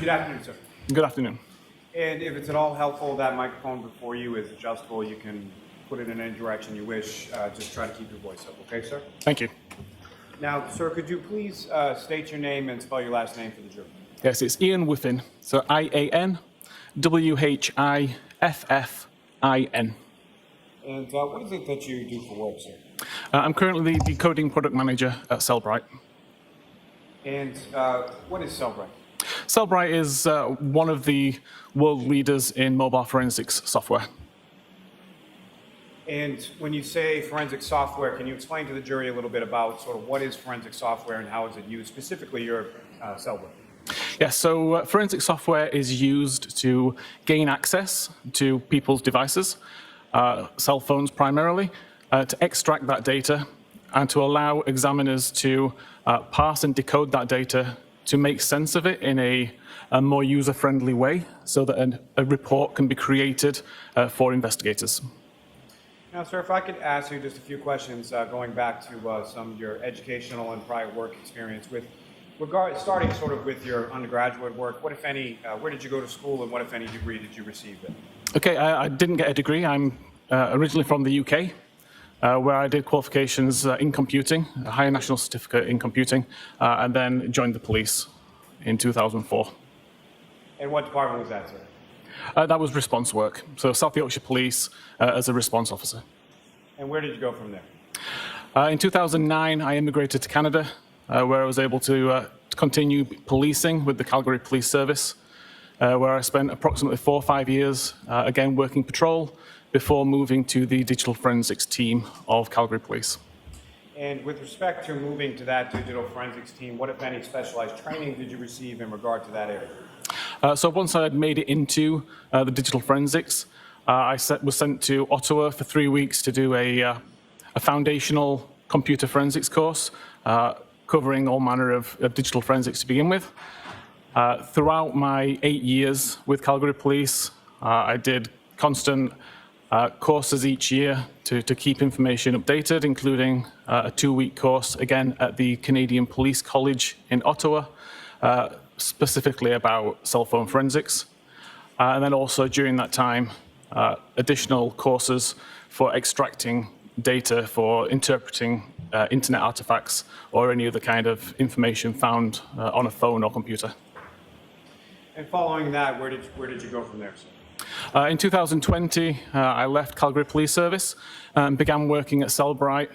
Good afternoon, sir. Good afternoon. And if it's at all helpful, that microphone before you is adjustable. You can put it in any direction you wish. Just try to keep your voice up, okay, sir? Thank you. Now, sir, could you please state your name and spell your last name for the jury? Yes, it's Ian Whiffin. So Ian Whiffin. And what is it that you do for work, sir? I'm currently the decoding product manager at Cellebrite. And what is Cellebrite? Cellebrite is one of the world leaders in mobile forensics software. And when you say forensic software, can you explain to the jury a little bit about sort of what is forensic software and how is it used, specifically your Cellebrite? Yes, so forensic software is used to gain access to people's devices, cell phones primarily, to extract that data and to allow examiners to parse and decode that data to make sense of it in a more user-friendly way so that a report can be created for investigators. Now, sir, if I could ask you just a few questions going back to some of your educational and prior work experience starting sort of with your undergraduate work, what, if any, where did you go to school and what, if any, degree did you receive then? Okay, I didn't get a degree. I'm originally from the UK, where I did qualifications in computing, a higher national certificate in computing, and then joined the police in 2004. And what department was that, sir? That was response work, so South Yorkshire Police as a response officer. And where did you go from there? In 2009, I immigrated to Canada, where I was able to continue policing with the Calgary Police Service, where I spent approximately 4 or 5 years, again working patrol, before moving to the digital forensics team of Calgary Police. And with respect to moving to that digital forensics team, what, if any, specialized training did you receive in regard to that area? So once I had made it into the digital forensics, I was sent to Ottawa for 3 weeks to do a foundational computer forensics course, covering all manner of digital forensics to begin with. Throughout my 8 years with Calgary Police, I did constant courses each year to keep information updated, including a 2-week course, again, at the Canadian Police College in Ottawa, specifically about cell phone forensics. And then also during that time, additional courses for extracting data for interpreting internet artifacts or any other kind of information found on a phone or computer. And following that, where did you go from there, sir? In 2020, I left Calgary Police Service and began working at Cellebrite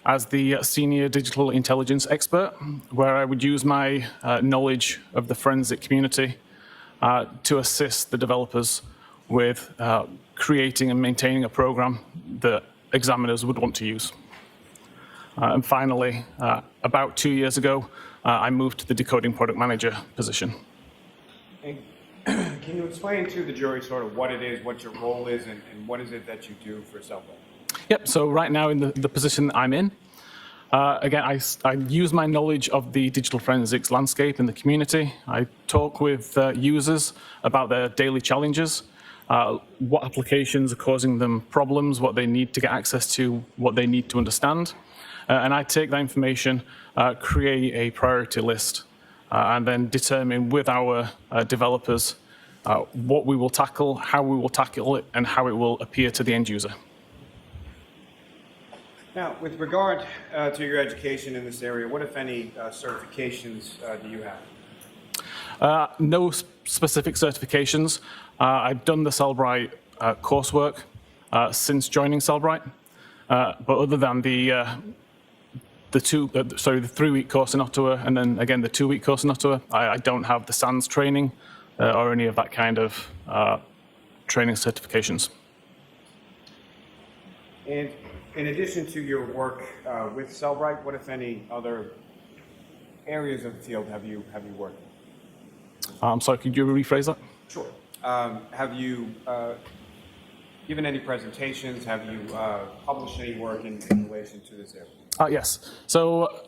as the senior digital intelligence expert, where I would use my knowledge of the forensic community to assist the developers with creating and maintaining a program that examiners would want to use. And finally, about 2 years ago, I moved to the decoding product manager position. And can you explain to the jury sort of what it is, what your role is, and what is it that you do for Cellebrite? Yep, so right now in the position that I'm in, again, I use my knowledge of the digital forensics landscape in the community. I talk with users about their daily challenges, what applications are causing them problems, what they need to get access to, what they need to understand. And I take that information, create a priority list, and then determine with our developers what we will tackle, how we will tackle it, and how it will appear to the end user. Now, with regard to your education in this area, what, if any, certifications do you have? No specific certifications. I've done the Cellebrite coursework since joining Cellebrite, but other than the 3-week course in Ottawa, and then again the 2-week course in Ottawa, I don't have the SANS training or any of that kind of training certifications. And in addition to your work with Cellebrite, what, if any, other areas of the field have you worked in? I'm sorry, could you rephrase that? Sure. Have you given any presentations? Have you published any work in relation to this area? Yes. So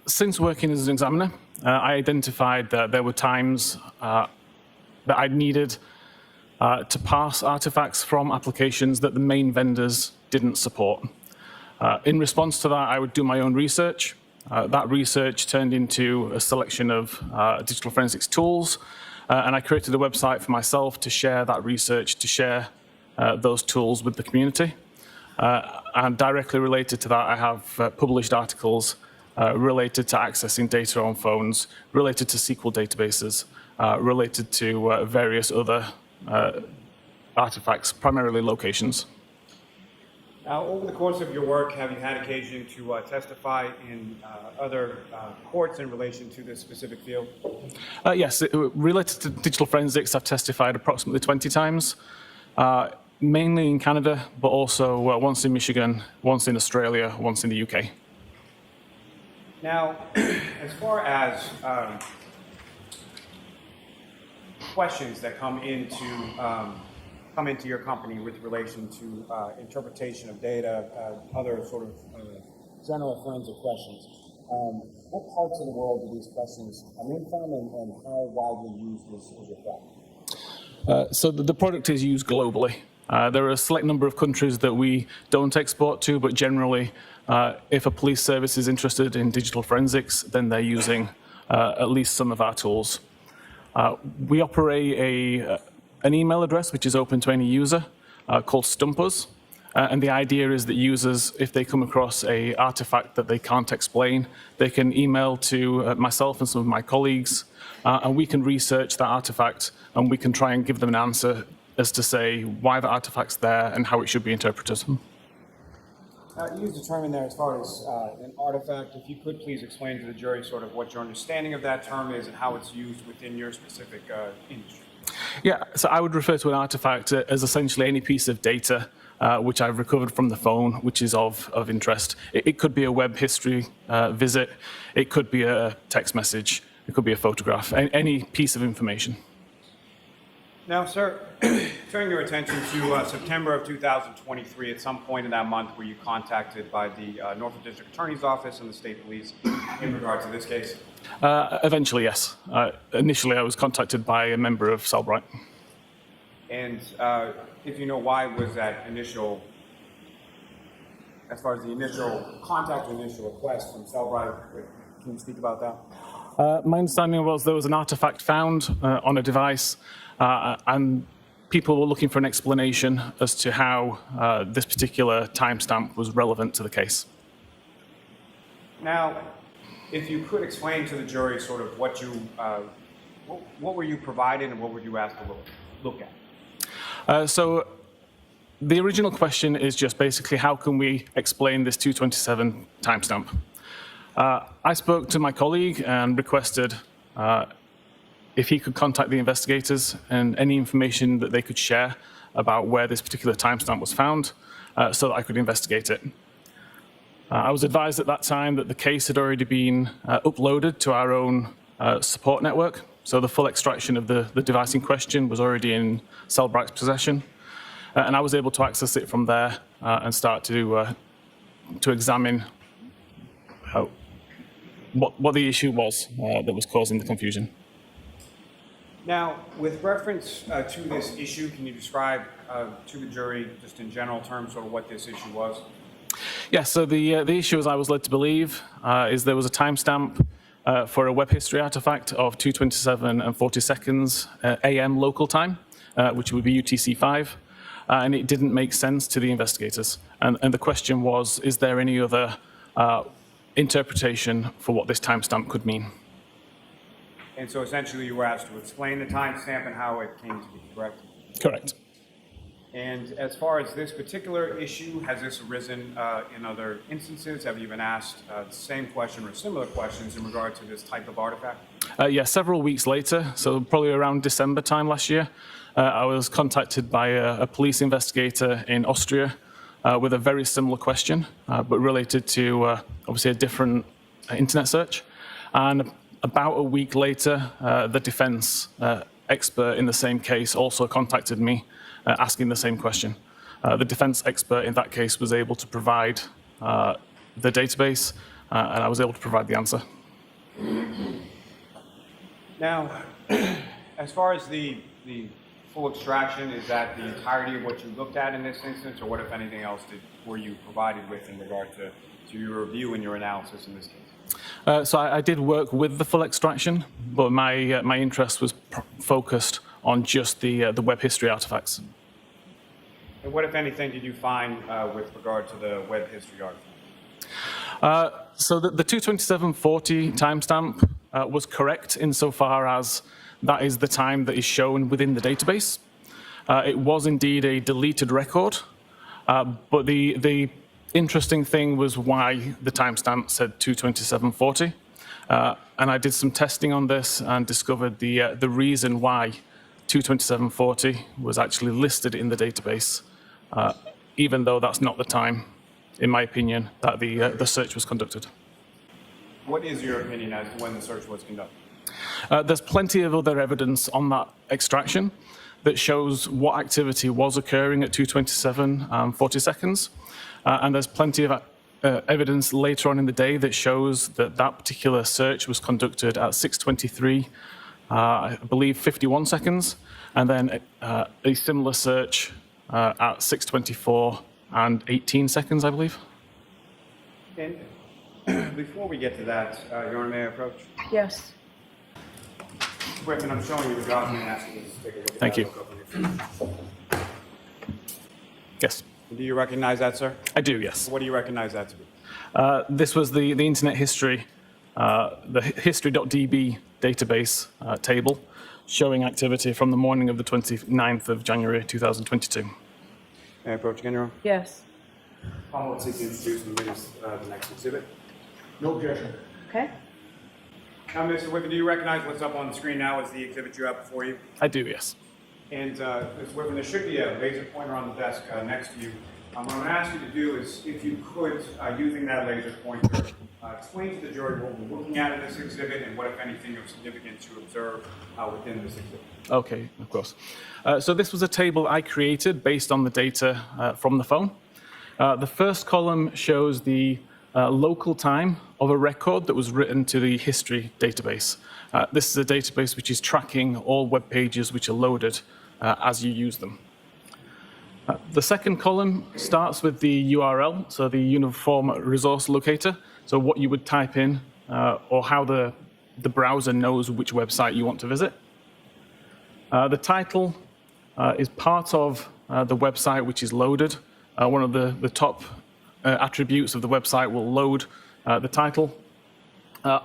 since working as an examiner, I identified that there were times that I needed to parse artifacts from applications that the main vendors didn't support. In response to that, I would do my own research. That research turned into a selection of digital forensics tools And I created a website for myself to share that research, to share those tools with the community. And directly related to that, I have published articles related to accessing data on phones, related to SQL databases, related to various other artifacts, primarily locations. Now, over the course of your work, have you had occasion to testify in other courts in relation to this specific field? Yes, related to digital forensics, I've testified approximately 20 times, mainly in Canada, but also once in Michigan, once in Australia, once in the UK. Now, as far as questions that come into your company with relation to interpretation of data, other sort of general forensic questions, what parts of the world do these questions come in from, and how widely used is your product? So the product is used globally. There are a select number of countries that we don't export to, but generally, if a police service is interested in digital forensics, then they're using at least some of our tools. We operate an email address which is open to any user called Stumpers. And the idea is that users, if they come across an artifact that they can't explain, they can email to myself and some of my colleagues, and we can research that artifact, and we can try and give them an answer as to say why the artifact's there and how it should be interpreted. You used a term in there as far as an artifact. If you could please explain to the jury sort of what your understanding of that term is and how it's used within your specific industry. Yeah, so I would refer to an artifact as essentially any piece of data which I've recovered from the phone, which is of interest. It could be a web history visit, it could be a text message, it could be a photograph, any piece of information. Now, sir, turning your attention to September of 2023, at some point in that month, were you contacted by the Norfolk District Attorney's Office and the State Police in regard to this case? Eventually, yes. Initially, I was contacted by a member of Cellebrite. And if you know why was that initial, as far as the initial contact or initial request from Cellebrite, can you speak about that? My understanding was there was an artifact found on a device, and people were looking for an explanation as to how this particular timestamp was relevant to the case. Now, if you could explain to the jury sort of what were you provided and what were you asked to look at? So the original question is just basically how can we explain this 227 timestamp? I spoke to my colleague and requested if he could contact the investigators and any information that they could share about where this particular timestamp was found so that I could investigate it. I was advised at that time that the case had already been uploaded to our own support network, so the full extraction of the device in question was already in Cellebrite's possession, and I was able to access it from there and start to examine what the issue was that was causing the confusion. Now, with reference to this issue, can you describe to the jury, just in general terms, sort of what this issue was? Yes, so the issue, as I was led to believe, is there was a timestamp for a web history artifact of 2:27 and 40 seconds AM local time, which would be UTC-5, and it didn't make sense to the investigators. And the question was, is there any other interpretation for what this timestamp could mean? And so essentially you were asked to explain the timestamp and how it came to be, correct? Correct. And as far as this particular issue, has this arisen in other instances? Have you been asked the same question or similar questions in regard to this type of artifact? Yeah, several weeks later, so probably around December time last year, I was contacted by a police investigator in Austria with a very similar question, but related to obviously a different internet search. And about a week later, the defense expert in the same case also contacted me asking the same question. The defense expert in that case was able to provide the database, and I was able to provide the answer. Now, as far as the full extraction, is that the entirety of what you looked at in this instance, or what, if anything else, were you provided with in regard to your review and your analysis in this case? So I did work with the full extraction, but my interest was focused on just the web history artifacts. And what, if anything, did you find with regard to the web history artifact? So the 22740 timestamp was correct insofar as that is the time that is shown within the database. It was indeed a deleted record, but the interesting thing was why the timestamp said 22740. And I did some testing on this and discovered the reason why 22740 was actually listed in the database, even though that's not the time, in my opinion, that the search was conducted. What is your opinion as to when the search was conducted? There's plenty of other evidence on that extraction that shows what activity was occurring at 227 40 seconds. And there's plenty of evidence later on in the day that shows that that particular search was conducted at 6:23, I believe 51 seconds, and then a similar search at 6:24 and 18 seconds, I believe. And before we get to that, Jorn, may I approach? Yes. Whiffin, I'm showing you the document and asking you to take a look at Thank that. you. Look up on your phone. Yes, Do you recognize that, sir? I do, yes. What do you recognize that to be? This was the internet history, the history.db database table showing activity from the morning of the 29th of January 2022. May I approach again, Your Honor? Yes. I'll seek to introduce and witness the next exhibit. No objection. Okay. Now, Mr. Whiffin, do you recognize what's up on the screen now as the exhibit you have before you? I do, yes. And Mr. Whiffin, there should be a laser pointer on the desk next to you. What I'm going to ask you to do is, if you could, using that laser pointer, explain to the jury what we're looking at in this exhibit and what, if anything, of significance you observe within this exhibit. Okay, of course. So this was a table I created based on the data from the phone. The first column shows the local time of a record that was written to the history database. This is a database which is tracking all web pages which are loaded as you use them. The second column starts with the URL, so the Uniform Resource Locator, so what you would type in or how the browser knows which website you want to visit. The title is part of the website which is loaded. One of the top attributes of the website will load the title.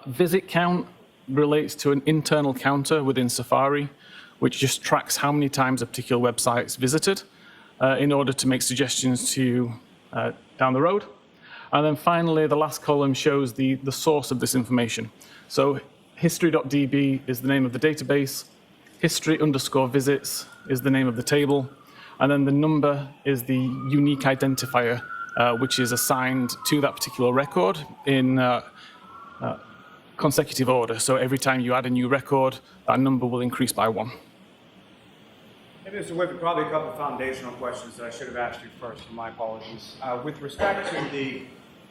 Visit count relates to an internal counter within Safari, which just tracks how many times a particular website is visited in order to make suggestions to you down the road. And then finally, the last column shows the source of this information. So history.db is the name of the database, history_visits is the name of the table, and then the number is the unique identifier which is assigned to that particular record in consecutive order. So every time you add a new record, that number will increase by 1. Hey, Mr. Whiffin, probably a couple of foundational questions that I should have asked you first, and my apologies. With respect to the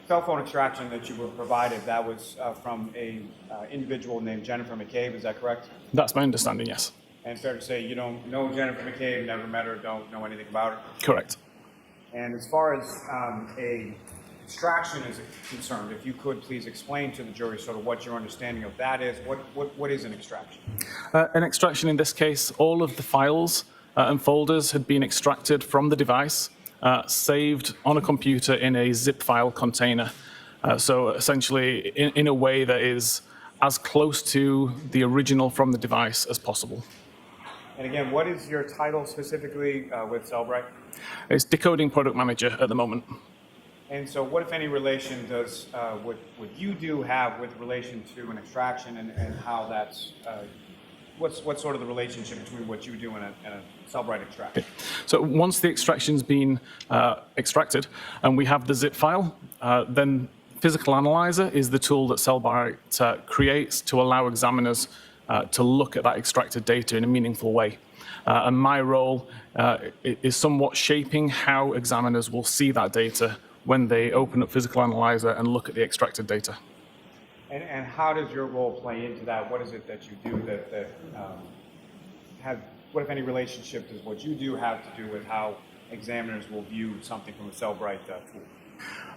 cell phone extraction that you were provided, that was from a individual named Jennifer McCabe, is that correct? That's my understanding, yes. And it's fair to say you don't know Jennifer McCabe, never met her, don't know anything about her? Correct. And as far as a extraction is concerned, if you could please explain to the jury sort of what your understanding of that is. What is an extraction? An extraction in this case, all of the files and folders had been extracted from the device, saved on a computer in a zip file container. So essentially in a way that is as close to the original from the device as possible. And again, what is your title specifically with Cellebrite? It's Decoding Product Manager at the moment. And so what, if any, relation does what you do have with relation to an extraction, and how that's, what's sort of the relationship between what you do and a Cellebrite extraction? So once the extraction's been extracted and we have the zip file, then Physical Analyzer is the tool that Cellebrite creates to allow examiners to look at that extracted data in a meaningful way. And my role is somewhat shaping how examiners will see that data when they open up Physical Analyzer and look at the extracted data. And how does your role play into that? What is it that you do that what, if any, relationship does what you do have to do with how examiners will view something from a Cellebrite tool?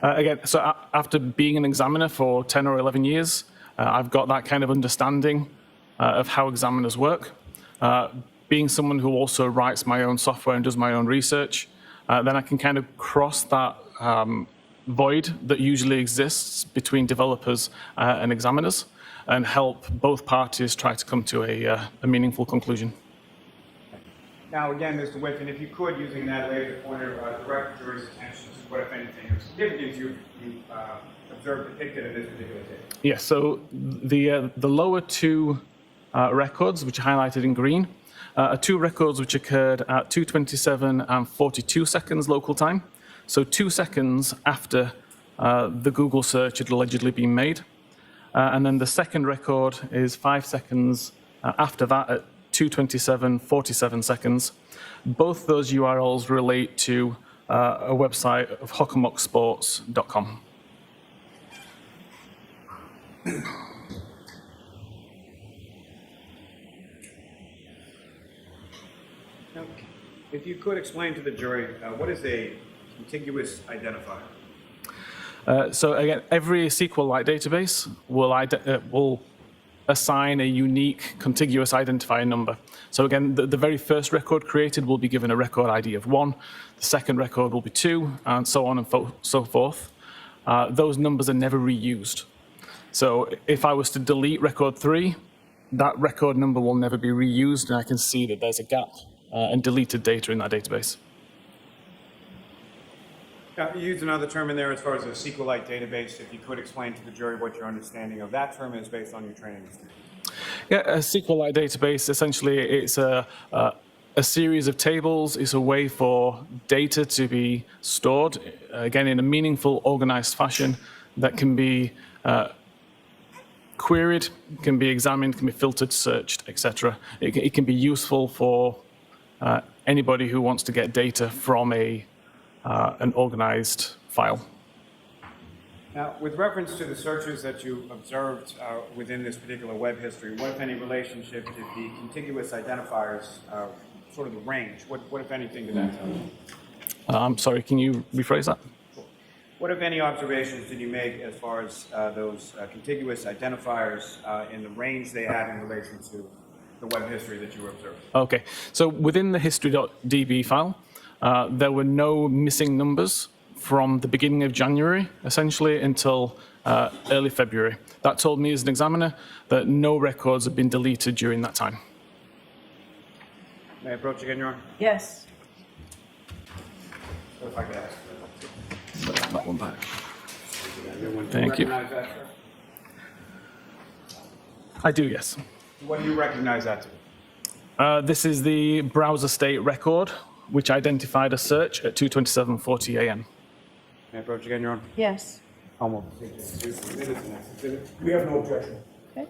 Again, so after being an examiner for 10 or 11 years, I've got that kind of understanding of how examiners work. Being someone who also writes my own software and does my own research, then I can kind of cross that void that usually exists between developers and examiners and help both parties try to come to a meaningful conclusion. Now, again, Mr. Whiffin, if you could, using that laser pointer, direct the jury's attention to what, if anything, of significance you observed depicted in this particular table. Yes, so the lower two records, which are highlighted in green, are two records which occurred at 2:27 and 42 seconds local time. So 2 seconds after the Google search had allegedly been made. And then the second record is 5 seconds after that at 2:27, 47 seconds. Both those URLs relate to a website of hokamocksports.com. Now, if you could explain to the jury, what is a contiguous identifier? So again, every SQLite database will assign a unique contiguous identifier number. So again, the very first record created will be given a record ID of 1, the second record will be 2, and so on and so forth. Those numbers are never reused. So if I was to delete record 3, that record number will never be reused, and I can see that there's a gap and deleted data in that database. Now, you used another term in there as far as a SQLite database. If you could explain to the jury what your understanding of that term is based on your training. Yeah, a SQLite database, essentially, it's a series of tables. It's a way for data to be stored, again, in a meaningful, organized fashion that can be queried, can be examined, can be filtered, searched, etc. It can be useful for anybody who wants to get data from an organized file. Now, with reference to the searches that you observed within this particular web history, what, if any, relationship did the contiguous identifiers, sort of the range, what if anything, did that tell you? I'm sorry, can you rephrase that? What, if any, observations did you make as far as those contiguous identifiers in the range they had in relation to the web history that you observed? Okay, so within the history.db file, there were no missing numbers from the beginning of January, essentially, until early February. That told me as an examiner that no records had been deleted during that time. May I approach again, Your Honor? Yes. So if I could ask. That one back. Everyone, Thank you. recognize that, sir? I do, yes. What do you recognize that to be? This is the browser state record, which identified a search at 2:27:40 a.m. May I approach again, Your Honor? Yes. Almost. We have no objection. Okay.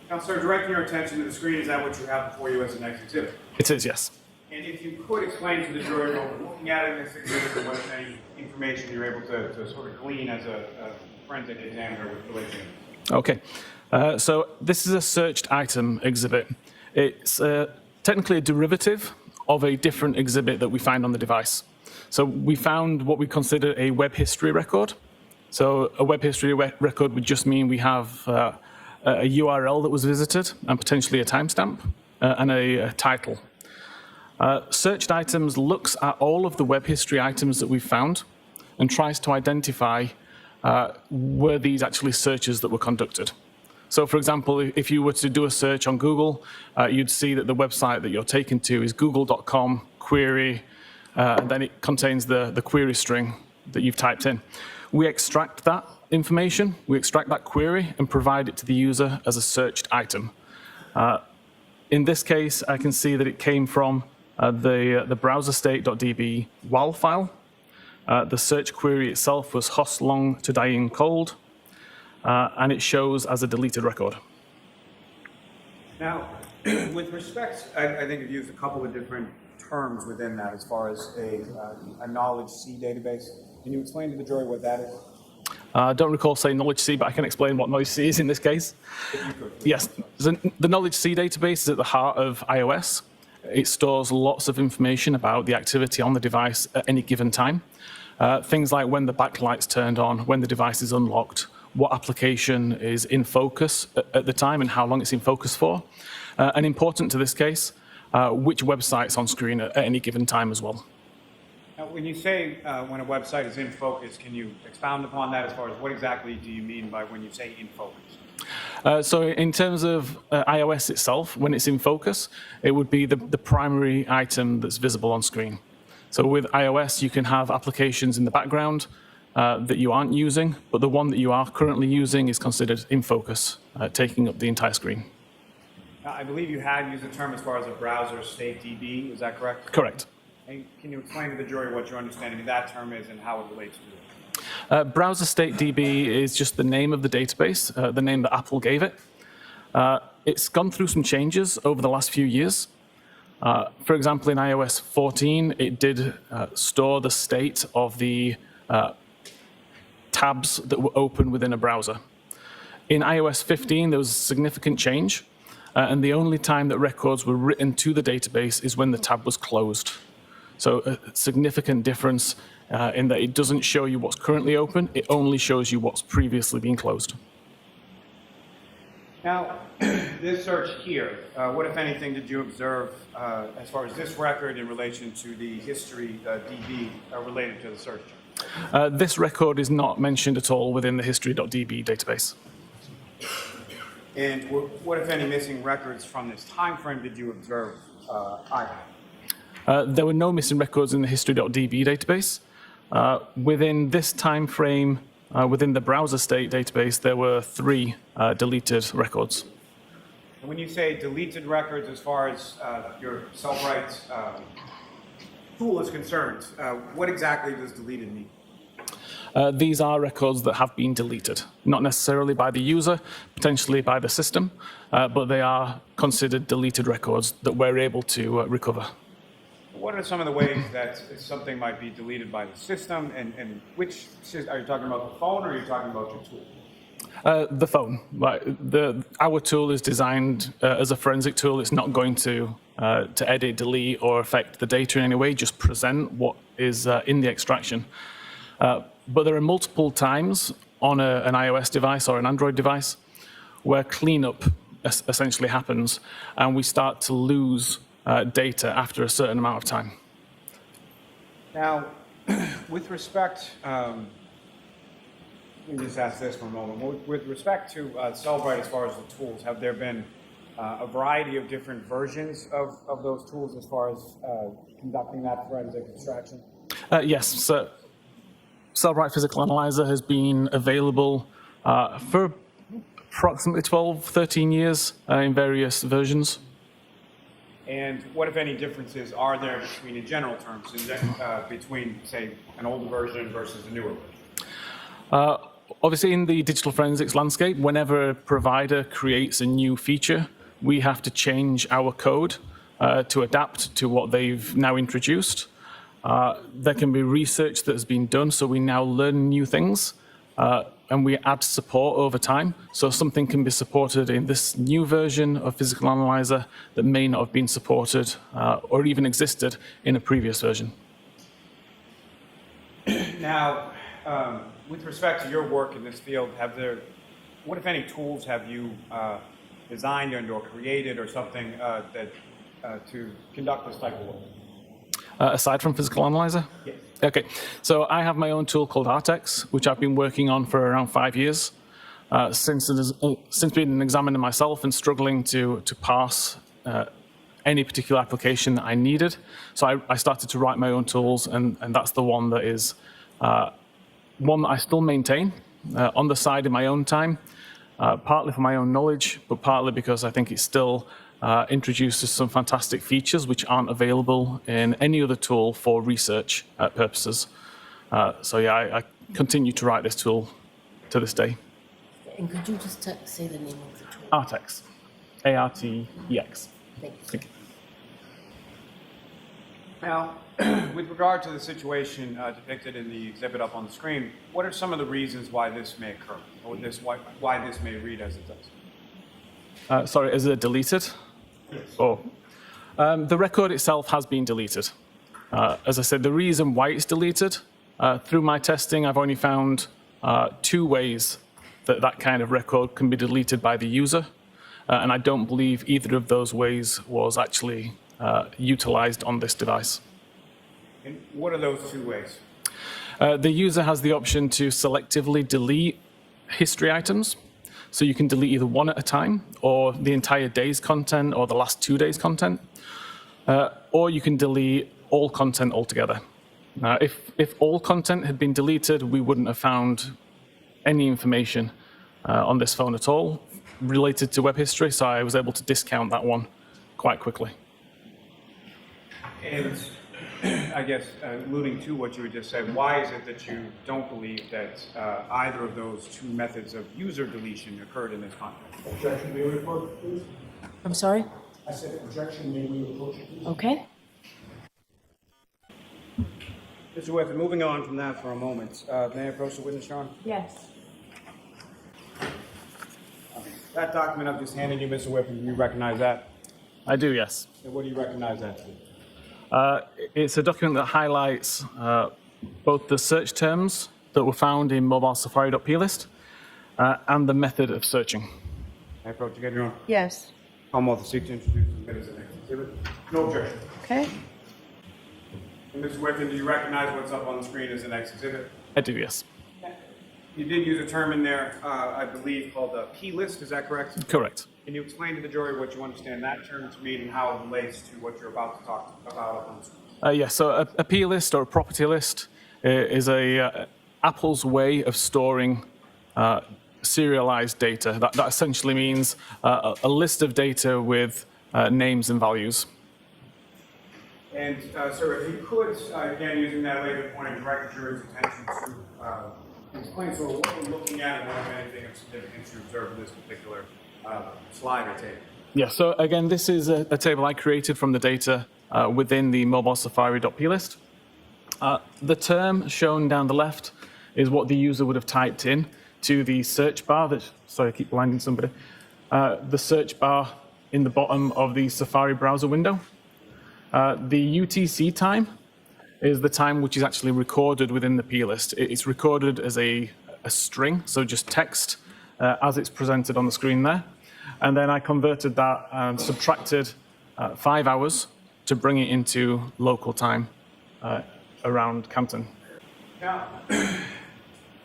Now, sir, directing your attention to the screen, is that what you have before you as the next exhibit? It is, yes. And if you could explain to the jury what we're looking at in this exhibit and what any information you're able to sort of glean as a forensic examiner with relation. Okay. So this is a searched item exhibit. It's technically a derivative of a different exhibit that we find on the device. So we found what we consider a web history record. So a web history record would just mean we have a URL that was visited and potentially a timestamp and a title. Searched items looks at all of the web history items that we've found and tries to identify were these actually searches that were conducted. So for example, if you were to do a search on Google, you'd see that the website that you're taken to is google.com query, and then it contains the query string that you've typed in. We extract that information, we extract that query and provide it to the user as a searched item. In this case, I can see that it came from the browserstate.db WAL file. The search query itself was host long to dying cold, and it shows as a deleted record. Now, with respect, I think you've used a couple of different terms within that as far as a knowledge C database. Can you explain to the jury what that is? I don't recall saying knowledge C, but I can explain what knowledge C is in this case. If you could. Yes, the knowledge C database is at the heart of iOS. It stores lots of information about the activity on the device at any given time. things like when the backlight's turned on, when the device is unlocked, what application is in focus at the time and how long it's in focus for. And important to this case, which website's on screen at any given time as well. Now, when you say when a website is in focus, can you expound upon that as far as what exactly do you mean by when you say in focus? So in terms of iOS itself, when it's in focus, it would be the primary item that's visible on screen. So with iOS, you can have applications in the background that you aren't using, but the one that you are currently using is considered in focus, taking up the entire screen. Now, I believe you had used the term as far as a browser state DB, is that correct? Correct. And can you explain to the jury what your understanding of that term is and how it relates to it? Browser state DB is just the name of the database, the name that Apple gave it. It's gone through some changes over the last few years. For example, in iOS 14, it did store the state of the tabs that were open within a browser. In iOS 15, there was a significant change, and the only time that records were written to the database is when the tab was closed. So a significant difference in that it doesn't show you what's currently open, it only shows you what's previously been closed. Now, this search here, what, if anything, did you observe as far as this record in relation to the history DB related to the search? This record is not mentioned at all within the history.db database. And what, if any, missing records from this time frame did you observe either? There were no missing records in the history.db database. Within this time frame, within the browser state database, there were 3 deleted records. And when you say deleted records, as far as your Cellebrite tool is concerned, what exactly does deleted mean? These are records that have been deleted, not necessarily by the user, potentially by the system, but they are considered deleted records that we're able to recover. What are some of the ways that something might be deleted by the system, and which are you talking about the phone, or are you talking about your tool? The phone. Our tool is designed as a forensic tool. It's not going to edit, delete, or affect the data in any way, just present what is in the extraction. But there are multiple times on an iOS device or an Android device where cleanup essentially happens, and we start to lose data after a certain amount of time. Now, with respect, let me just ask this for a moment. With respect to Cellebrite, as far as the tools, have there been a variety of different versions of those tools as far as conducting that forensic extraction? Yes. So Cellebrite Physical Analyzer has been available for approximately 12, 13 years in various versions. And what, if any, differences are there between, in general terms, between, say, an older version versus a newer version? Obviously, in the digital forensics landscape, whenever a provider creates a new feature, we have to change our code to adapt to what they've now introduced. There can be research that has been done, so we now learn new things, and we add support over time. So something can be supported in this new version of Physical Analyzer that may not have been supported or even existed in a previous version. Now, with respect to your work in this field, what, if any, tools have you designed and or created or something to conduct this type of work? Aside from Physical Analyzer? Yes. Okay, so I have my own tool called ArtEx, which I've been working on for around 5 years. Since being an examiner myself and struggling to parse any particular application that I needed. So I started to write my own tools, and that's the one that is one that I still maintain on the side in my own time, partly for my own knowledge, but partly because I think it still introduces some fantastic features which aren't available in any other tool for research purposes. So yeah, I continue to write this tool to this day. And could you just say the name of the tool? ArtEx. ARTEX. Thank you. Now, with regard to the situation depicted in the exhibit up on the screen, what are some of the reasons why this may occur, or why this may read as it does? Sorry, is it deleted? Yes. Oh. The record itself has been deleted. As I said, the reason why it's deleted Through my testing, I've only found 2 ways that that kind of record can be deleted by the user, and I don't believe either of those ways was actually utilized on this device. And what are those 2 ways? The user has the option to selectively delete history items. So you can delete either one at a time, or the entire day's content, or the last 2 days' content. Or you can delete all content altogether. If all content had been deleted, we wouldn't have found any information on this phone at all related to web history, so I was able to discount that one quite quickly. And I guess alluding to what you had just said, why is it that you don't believe that either of those 2 methods of user deletion occurred in this context? Objection, may we approach it, please? I'm sorry? I said objection, may we approach it, please? Okay. Mr. Whiffin, moving on from that for a moment, may I approach the witness, Sean? Yes. That document I've just handed you, Mr. Whiffin, do you recognize that? I do, yes. And what do you recognize that to be? It's a document that highlights both the search terms that were found in mobile Safari.plist and the method of searching. May I approach again, Your Honor? Yes. Commonwealth seek to introduce the minutes of next exhibit. No objection. Okay. And Mr. Whiffin, do you recognize what's up on the screen as the next exhibit? I do, yes. You did use a term in there, I believe, called a P-list, is that correct? Correct. Can you explain to the jury what you understand that term to mean and how it relates to what you're about to talk about up on the screen? Yes, so a P list or a property list is Apple's way of storing serialized data. That essentially means a list of data with names and values. And, sir, if you could, again, using that later point, direct the jury's attention to explain sort of what we're looking at and what, if anything, of significance you observe in this particular slide or table. Yeah, so again, this is a table I created from the data within the mobile Safari.plist. The term shown down the left is what the user would have typed in to the search bar. Sorry, I keep blinding somebody. The search bar in the bottom of the Safari browser window. The UTC time is the time which is actually recorded within the plist. It's recorded as a string, so just text as it's presented on the screen there. And then I converted that and subtracted 5 hours to bring it into local time around Campton. Now,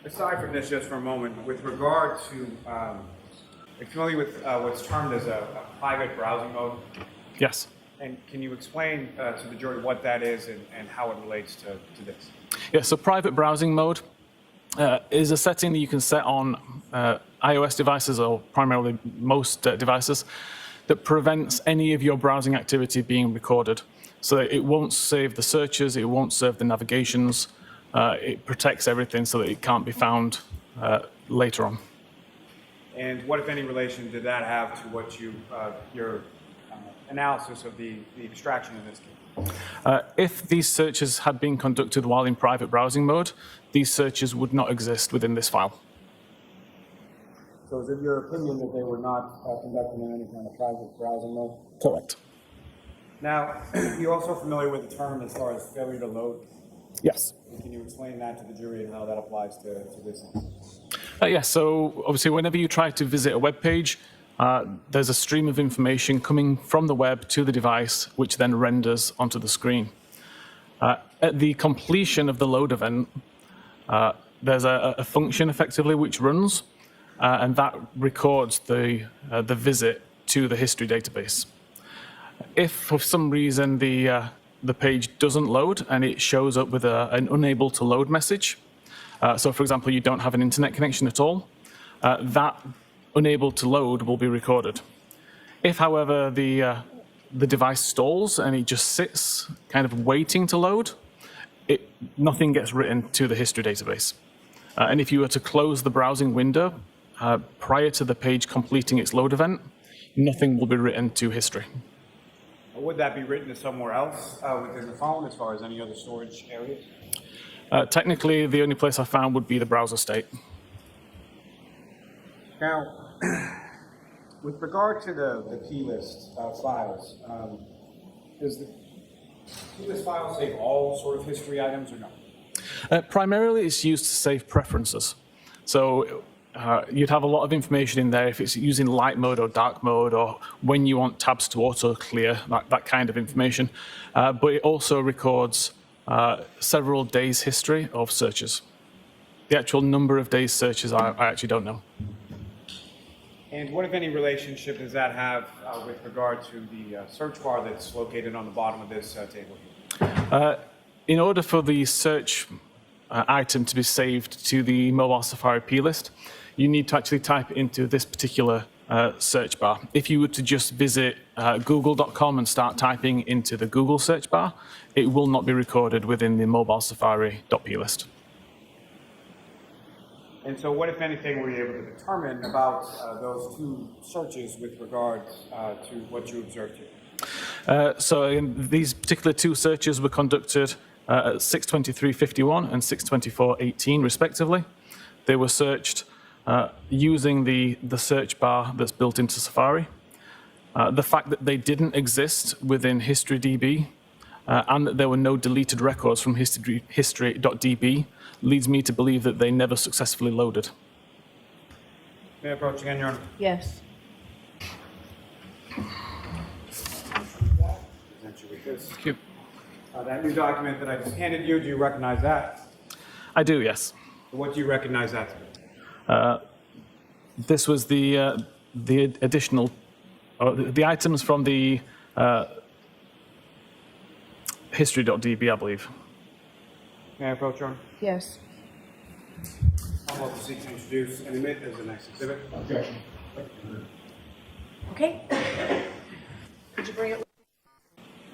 aside from this just for a moment, with regard to, are you familiar with what's termed as a private browsing mode? Yes. And can you explain to the jury what that is and how it relates to this? Yeah, so private browsing mode is a setting that you can set on iOS devices, or primarily most devices, that prevents any of your browsing activity being recorded. So it won't save the searches, it won't save the navigations, it protects everything so that it can't be found later on. And what, if any, relation did that have to what your analysis of the abstraction in this case? If these searches had been conducted while in private browsing mode, these searches would not exist within this file. So is it your opinion that they were not conducted in any kind of private browsing mode? Correct. Now, you're also familiar with the term as far as failure to load? Yes. Can you explain that to the jury and how that applies to this? Yes, so obviously whenever you try to visit a web page, there's a stream of information coming from the web to the device, which then renders onto the screen. At the completion of the load event, there's a function effectively which runs, and that records the visit to the history database. If for some reason the page doesn't load and it shows up with an unable to load message, so for example you don't have an internet connection at all, that unable to load will be recorded. If, however, the device stalls and it just sits kind of waiting to load, nothing gets written to the history database. And if you were to close the browsing window prior to the page completing its load event, nothing will be written to history. Would that be written to somewhere else within the phone as far as any other storage areas? Technically, the only place I found would be the browser state. Now, with regard to the P-list files, does the P-list file save all sort of history items or no? Primarily, it's used to save preferences. So you'd have a lot of information in there if it's using light mode or dark mode, or when you want tabs to auto-clear, that kind of information. But it also records several days' history of searches. The actual number of days searches, I actually don't know. And what, if any, relationship does that have with regard to the search bar that's located on the bottom of this table here? In order for the search item to be saved to the mobile Safari plist, you need to actually type it into this particular search bar. If you were to just visit google.com and start typing into the Google search bar, it will not be recorded within the mobile Safari.plist. And so what, if anything, were you able to determine about those two searches with regard to what you observed here? So these particular two searches were conducted at 623.51 and 624.18 respectively. They were searched using the search bar that's built into Safari. The fact that they didn't exist within HistoryDB and that there were no deleted records from history.db leads me to believe that they never successfully loaded. May I approach again, Your Honor? Yes. Present you with this. Thank you. That new document that I just handed you, do you recognize that? I do, yes. What do you recognize that to be? This was the additional, the items from the history.db, I believe. May I approach, Your Honor? Yes. I'm also seek to introduce and admit as the next exhibit. Objection. Okay. Could you bring it?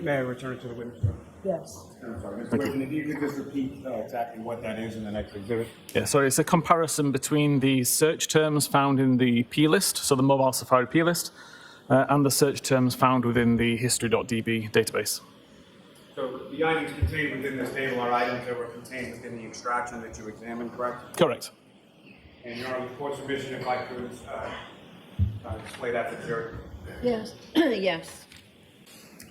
May I return it to the witness, Your Honor? Yes. I'm sorry, Mr. Whiffin, if you could just repeat exactly what that is in the next exhibit. Yeah, so it's a comparison between the search terms found in the plist, so the mobile Safari plist, and the search terms found within the history.db database. So the items contained within this table are items that were contained within the extraction that you examined, correct? Correct. And Your Honor, with court's permission, if I could display that to the jury. Yes. Yes.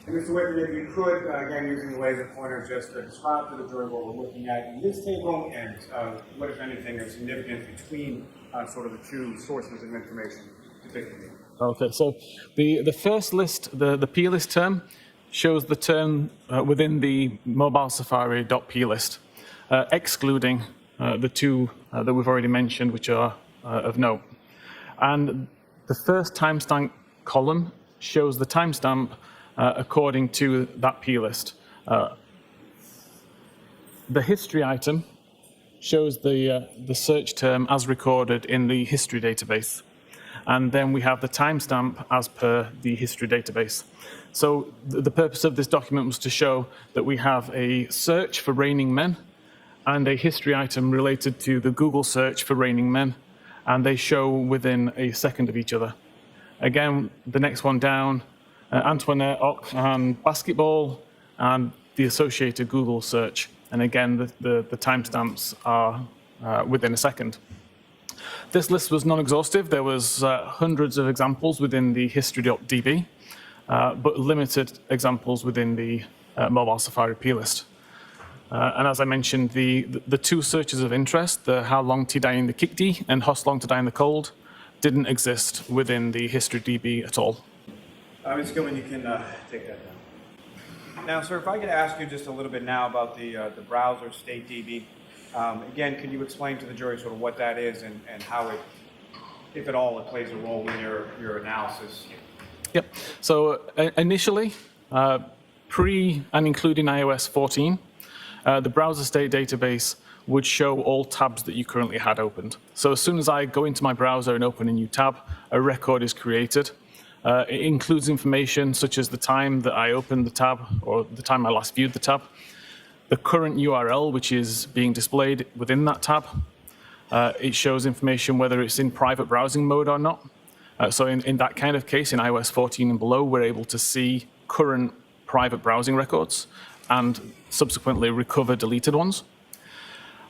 And Mr. Whiffin, if you could, again, using the laser pointer, just describe to the jury what we're looking at in this table and what, if anything, is significant between sort of the two sources of information depicted here. Okay, so the first list, the plist term, shows the term within the mobile Safari.plist, excluding the two that we've already mentioned, which are of note. And the first timestamp column shows the timestamp according to that plist. The history item shows the search term as recorded in the history database. And then we have the timestamp as per the history database. So the purpose of this document was to show that we have a search for raining men and a history item related to the Google search for raining men, and they show within a second of each other. Again, the next one down, Antoinette Ock and basketball, and the associated Google search. And again, the timestamps are within a second. This list was non-exhaustive. There was hundreds of examples within the history.db, but limited examples within the mobile Safari plist. And as I mentioned, the two searches of interest, the how long to die in the Kikdi and how long to die in the cold, didn't exist within the history.db at all. Ms. Gilman, you can take that down. Now, sir, if I could ask you just a little bit now about the browser state DB. Again, could you explain to the jury sort of what that is and how it, if at all, it plays a role in your analysis? Yep. So initially, pre and including iOS 14, the browser state database would show all tabs that you currently had opened. So as soon as I go into my browser and open a new tab, a record is created. It includes information such as the time that I opened the tab or the time I last viewed the tab, the current URL which is being displayed within that tab. It shows information whether it's in private browsing mode or not. So in that kind of case, in iOS 14 and below, we're able to see current private browsing records and subsequently recover deleted ones.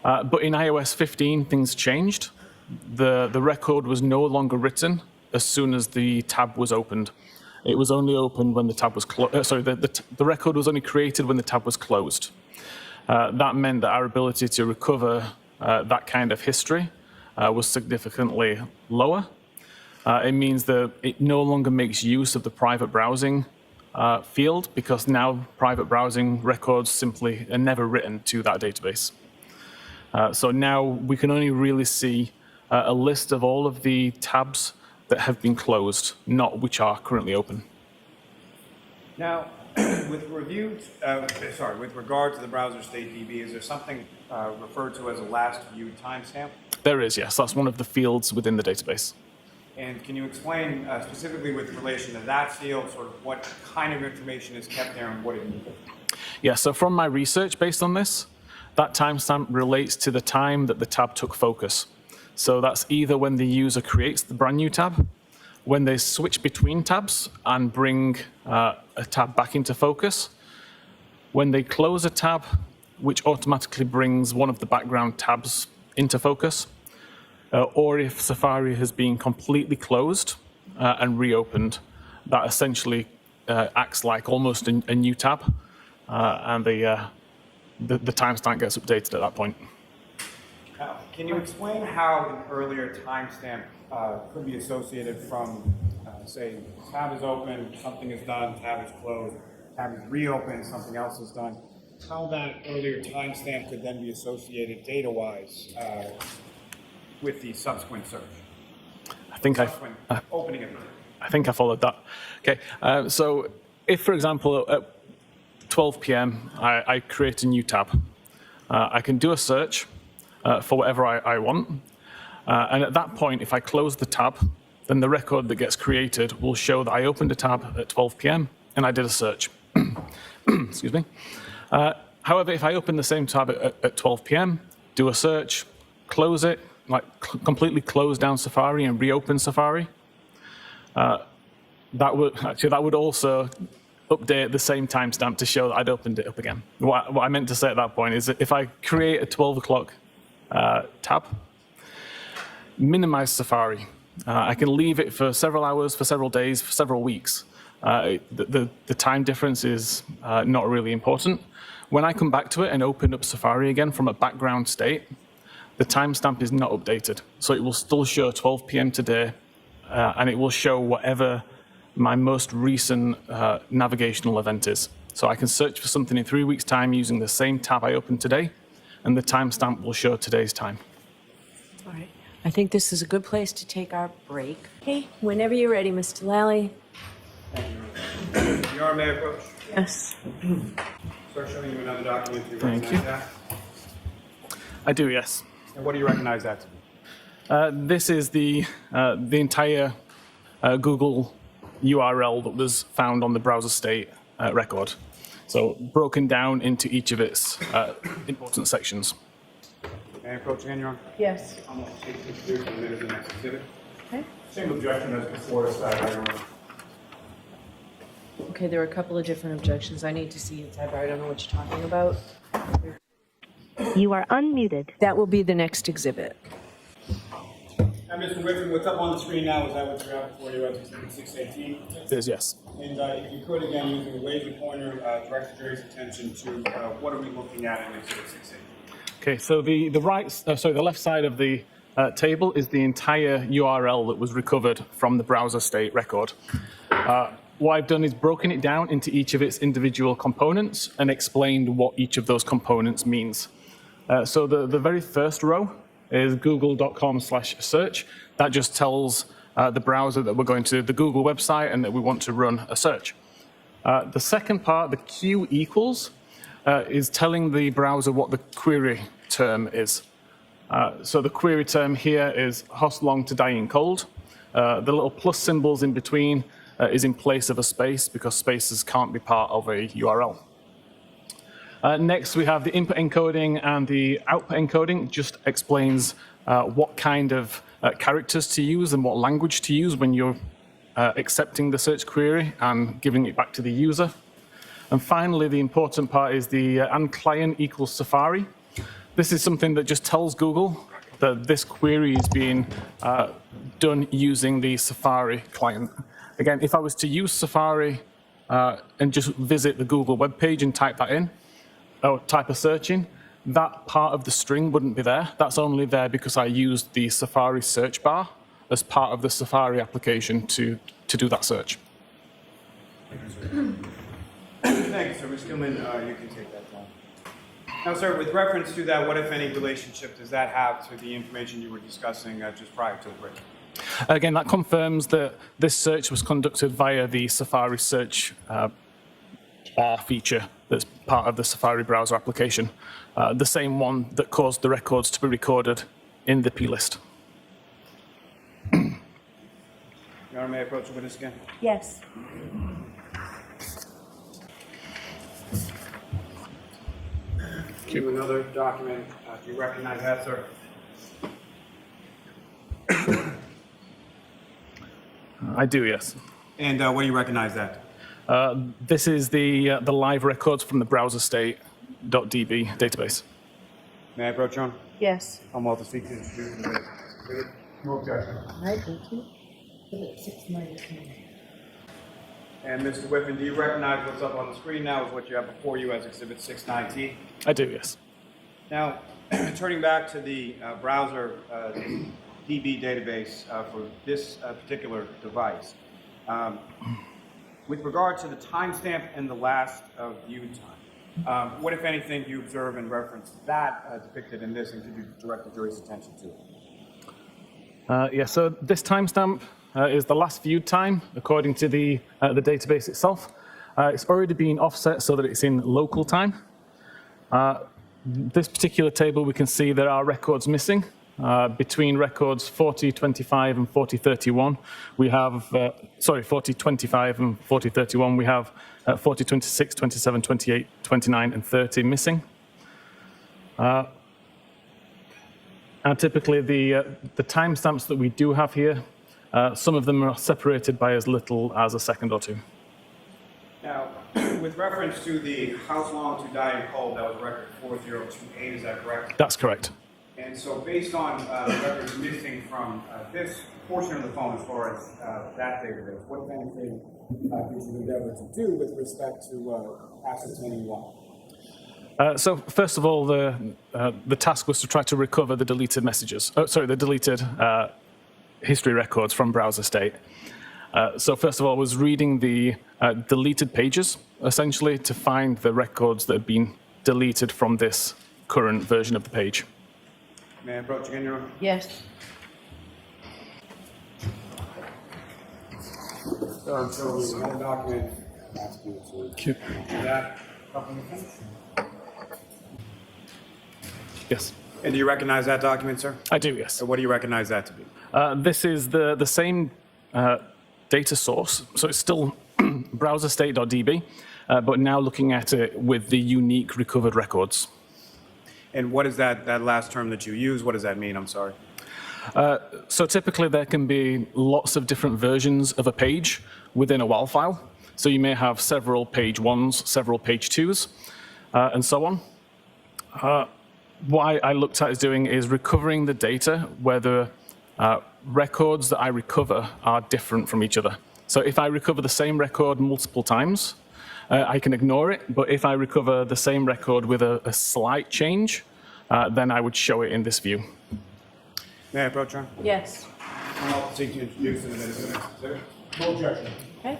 But in iOS 15, things changed. The record was no longer written as soon as the tab was opened. It was only opened when the tab was closed. Sorry, the record was only created when the tab was closed. That meant that our ability to recover that kind of history was significantly lower. It means that it no longer makes use of the private browsing field, because now private browsing records simply are never written to that database. So now we can only really see a list of all of the tabs that have been closed, not which are currently open. Now, with regard to the browser state DB, is there something referred to as a last viewed timestamp? There is, yes. That's one of the fields within the database. And can you explain specifically with relation to that field, sort of what kind of information is kept there and what it means? Yeah, so from my research based on this, that timestamp relates to the time that the tab took focus. So that's either when the user creates the brand new tab, when they switch between tabs and bring a tab back into focus, when they close a tab, which automatically brings one of the background tabs into focus, or if Safari has been completely closed and reopened, that essentially acts like almost a new tab, and the timestamp gets updated at that point. Can you explain how an earlier timestamp could be associated from, say, tab is open, something is done, tab is closed, tab is reopened, something else is done, how that earlier timestamp could then be associated data-wise with the subsequent search? I think Opening it. I think I followed that. Okay, so if, for example, at 12 p.m. I create a new tab, I can do a search for whatever I want, and at that point, if I close the tab, then the record that gets created will show that I opened a tab at 12 p.m. and I did a search. Excuse me. However, if I open the same tab at 12 p.m., do a search, close it, completely close down Safari and reopen Safari, that would also update the same timestamp to show that I'd opened it up again. What I meant to say at that point is that if I create a 12 o'clock tab, minimize Safari. I can leave it for several hours, for several days, for several weeks. The time difference is not really important. When I come back to it and open up Safari again from a background state, the timestamp is not updated. So it will still show 12 p.m. today, and it will show whatever my most recent navigational event is. So I can search for something in 3 weeks' time using the same tab I opened today, and the timestamp will show today's time. All right. I think this is a good place to take our break. Okay, whenever you're ready, Mr. Lally. You are, may I approach? Yes. Start showing you another document. Do you Thank recognize you. that? I do, yes. And what do you recognize that? This is the entire Google URL that was found on the browser state record. So broken down into each of its important sections. May I approach again, Your Honor? Yes. I'm going to take pictures and there's the next exhibit. Okay. Same objection as before, Your Honor. Okay, there are a couple of different objections. I need to see it, Cyber. I don't know what you're talking about. You are unmuted. That will be the next exhibit. And Mr. Whiffin, what's up on the screen now, is that what you have before you at exhibit 618? It is, yes. And if you could, again, using the laser pointer, direct the jury's attention to what are we looking at in exhibit 618? Okay, so the left side of the table is the entire URL that was recovered from the browser state record. What I've done is broken it down into each of its individual components and explained what each of those components means. So the very first row is google.com/search. That just tells the browser that we're going to the Google website and that we want to run a search. The second part, the Q equals, is telling the browser what the query term is. So the query term here is host long to dying cold. The little plus symbols in between is in place of a space because spaces can't be part of a URL. Next, we have the input encoding and the output encoding. Just explains what kind of characters to use and what language to use when you're accepting the search query and giving it back to the user. And finally, the important part is the and client equals Safari. This is something that just tells Google that this query is being done using the Safari client. Again, if I was to use Safari and just visit the Google web page and type that in, type of searching, that part of the string wouldn't be there. That's only there because I used the Safari search bar as part of the Safari application to do that search. Thank you, sir. Ms. Gilman, you can take that down. Now, sir, with reference to that, what, if any, relationship does that have to the information you were discussing just prior to the break? Again, that confirms that this search was conducted via the Safari search bar feature that's part of the Safari browser application, the same one that caused the records to be recorded in the plist. Your Honor, may I approach the witness again? Yes. You another document. Do you recognize that, sir? I do, yes. And what do you recognize that? This is the live records from the browserstate.db database. May I approach, Your Honor? Yes. I'm Walter Speak to introduce the witness. No objection. All right, thank you. And Mr. Whiffin, do you recognize what's up on the screen now is what you have before you as Exhibit 69T? I do, yes. Now, turning back to the browser DB database for this particular device, with regard to the timestamp and the last viewed time, what, if anything, do you observe in reference to that depicted in this, and could you direct the jury's attention to it? Yeah, so this timestamp is the last viewed time according to the database itself. It's already been offset so that it's in local time. This particular table, we can see there are records missing. Between records 4025 and 4031, we have, 4025 and 4031, we have 4026, 27, 28, 29, and 30 missing. And typically the timestamps that we do have here, some of them are separated by as little as a second or two. Now, with reference to the How Long to Die in Cold, that was record 4028, is that correct? That's correct. And so based on the records missing from this portion of the phone as far as that database, what, if anything, did you endeavor to do with respect to ascertaining why? So first of all, the task was to try to recover the deleted messages. The deleted history records from browser state. So first of all, I was reading the deleted pages, essentially, to find the records that had been deleted from this current version of the page. May I approach again, Your Honor? Yes. So we have a document. Ask you to that document. Yes. And do you recognize that document, sir? I do, yes. Or what do you recognize that to be? This is the same data source, so it's still browserstate.db, but now looking at it with the unique recovered records. And what is that last term that you use? What does that mean? I'm sorry. So typically there can be lots of different versions of a page within a WAL file. So you may have several page ones, several page twos, and so on. What I looked at is doing is recovering the data where the records that I recover are different from each other. So if I recover the same record multiple times, I can ignore it, but if I recover the same record with a slight change, then I would show it in this view. May I approach, Your Honor? Yes. I'll seek to introduce in a minute, sir. No objection. Okay.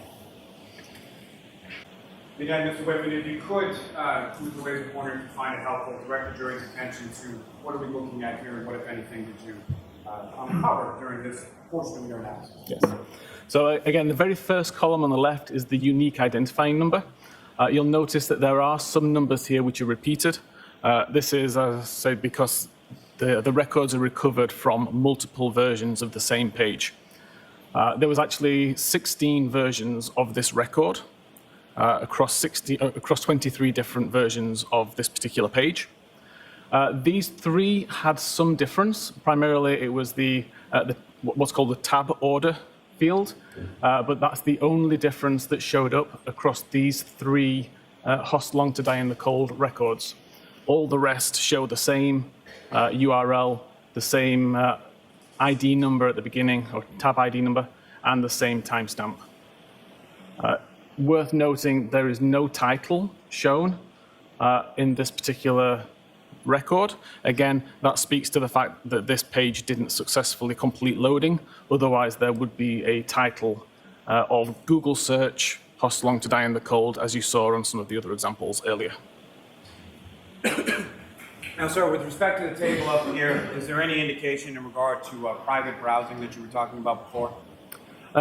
Again, Mr. Whiffin, if you could, move the way the corner to find it helpful, direct the jury's attention to what are we looking at here and what, if anything, did you uncover during this portion of your analysis? Yes. So again, the very first column on the left is the unique identifying number. You'll notice that there are some numbers here which are repeated. This is, as I say, because the records are recovered from multiple versions of the same page. There was actually 16 versions of this record across 23 different versions of this particular page. These three had some difference. Primarily, it was what's called the tab order field, but that's the only difference that showed up across these three host long to die in the cold records. All the rest show the same URL, the same ID number at the beginning, or tab ID number, and the same timestamp. Worth noting, there is no title shown in this particular record. Again, that speaks to the fact that this page didn't successfully complete loading. Otherwise, there would be a title of Google search, costs long to die in the cold, as you saw on some of the other examples earlier. Now, sir, with respect to the table up here, is there any indication in regard to private browsing that you were talking about before?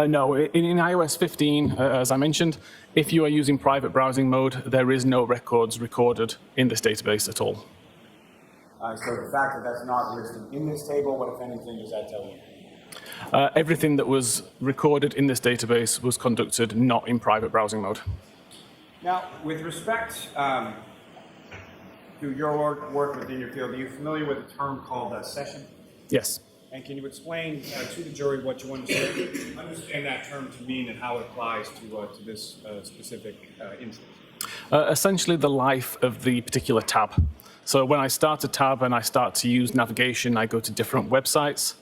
No, in iOS 15, as I mentioned, if you are using private browsing mode, there is no records recorded in this database at all. So the fact that that's not listed in this table, what, if anything, does that tell you? Everything that was recorded in this database was conducted not in private browsing mode. Now, with respect to your work within your field, are you familiar with a term called a session? Yes. And can you explain to the jury what you understand that term to mean and how it applies to this specific instance? Essentially the life of the particular tab. So when I start a tab and I start to use navigation, I go to different websites.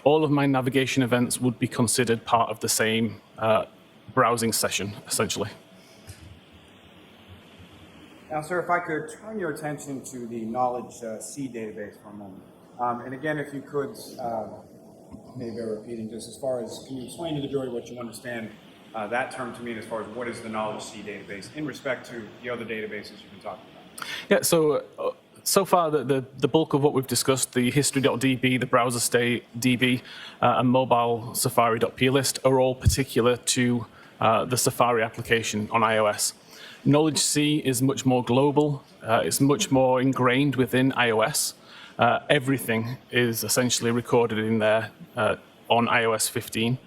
All of my navigation events would be considered part of the same browsing session, essentially. Now, sir, if I could turn your attention to the Knowledge C database for a moment. And again, if you could, maybe repeating just as far as, can you explain to the jury what you understand that term to mean as far as what is the Knowledge C database in respect to the other databases you've been talking about? Yeah, so far the bulk of what we've discussed, the history.db, the browser state DB, and mobile safari.plist are all particular to the Safari application on iOS. Knowledge C is much more global. It's much more ingrained within iOS. Everything is essentially recorded in there on iOS 15.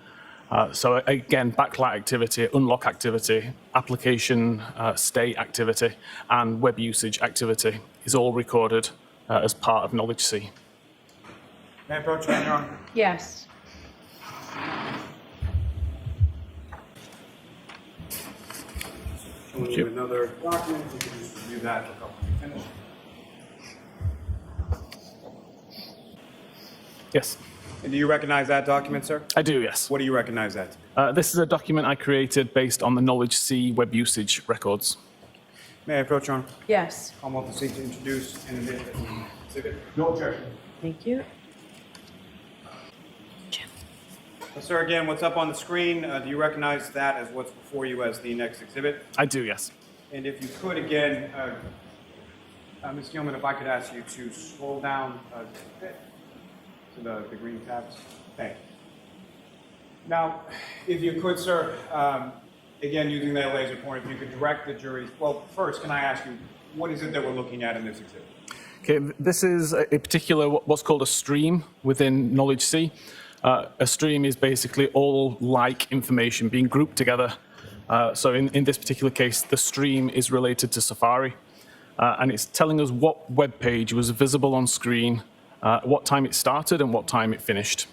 So again, backlight activity, unlock activity, application state activity, and web usage activity is all recorded as part of Knowledge C. May I approach you, Your Honor? Yes. Showing you another document, you can just review that for a couple of minutes. Yes, And do you recognize that document, sir? I do, yes. What do you recognize that to be? This is a document I created based on the Knowledge C web usage records. May I approach, Your Honor? Yes. I'm going to seek to introduce and admit that the exhibit. No objection. Thank you. Sir, again, what's up on the screen, do you recognize that as what's before you as the next exhibit? I do, yes. And if you could, again, Ms. Gilman, if I could ask you to scroll down just a bit to the green tabs. Thank you. Now, if you could, sir, again, using that laser pointer, if you could direct the jury. Well, first, can I ask you, what is it that we're looking at in this exhibit? Okay, this is a particular, what's called a stream within Knowledge C. A stream is basically all like information being grouped together. So in this particular case, the stream is related to Safari. And it's telling us what web page was visible on screen, what time it started and what time it finished.